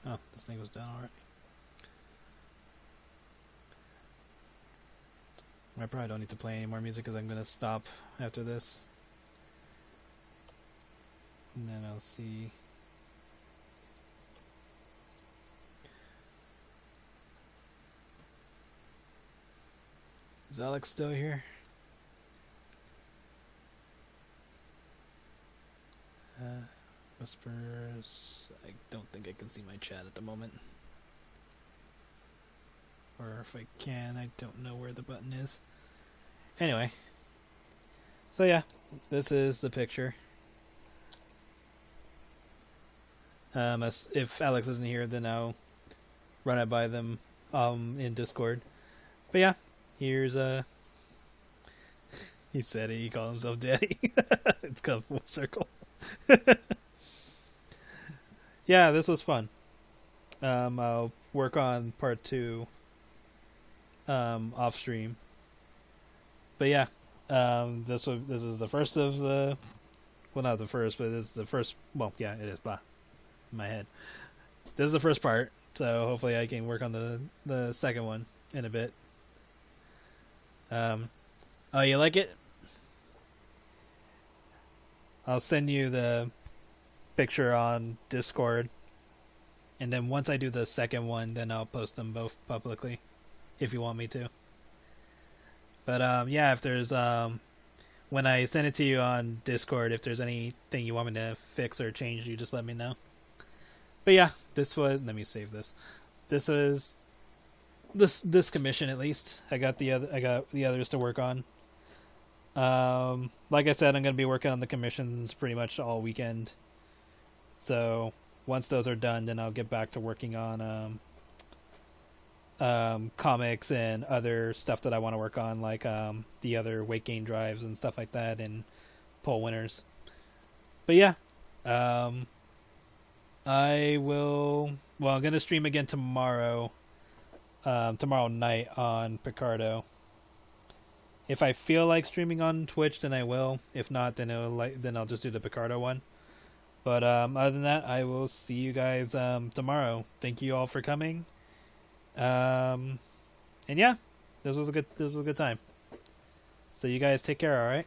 Oh, this thing was done already. I probably don't need to play any more music because I'm going to stop after this. And then I'll see. Is Alex still here? Whispers. I don't think I can see my chat at the moment. Or if I can, I don't know where the button is. Anyway. So yeah, this is the picture. If Alex isn't here, then I'll run it by them in Discord. But yeah, here's he said it, he called himself Daddy. It's come full circle. Yeah, this was fun. I'll work on part 2 off stream. But yeah, this is the first of the, well, not the first, but it's the first. Well, yeah, it is. Blah, in my head. This is the first part, so hopefully I can work on the second one in a bit. Oh, you like it? I'll send you the picture on Discord, and then once I do the second one, then I'll post them both publicly, if you want me to. But yeah, if there's when I send it to you on Discord, if there's anything you want me to fix or change, you just let me know. But yeah, this was, let me save this. This was this commission, at least. I got the others to work on. Like I said, I'm going to be working on the commissions pretty much all weekend. So once those are done, then I'll get back to working on comics and other stuff that I want to work on, like the other weight gain drives and stuff like that, and poll winners. But yeah, I will. Well, I'm gonna stream again tomorrow. Tomorrow night on Picardo. If I feel like streaming on Twitch, then I will. If not, then I'll just do the Picardo one. But other than that, I will see you guys tomorrow. Thank you all for coming. And yeah, this was a good time. So you guys take care. All right.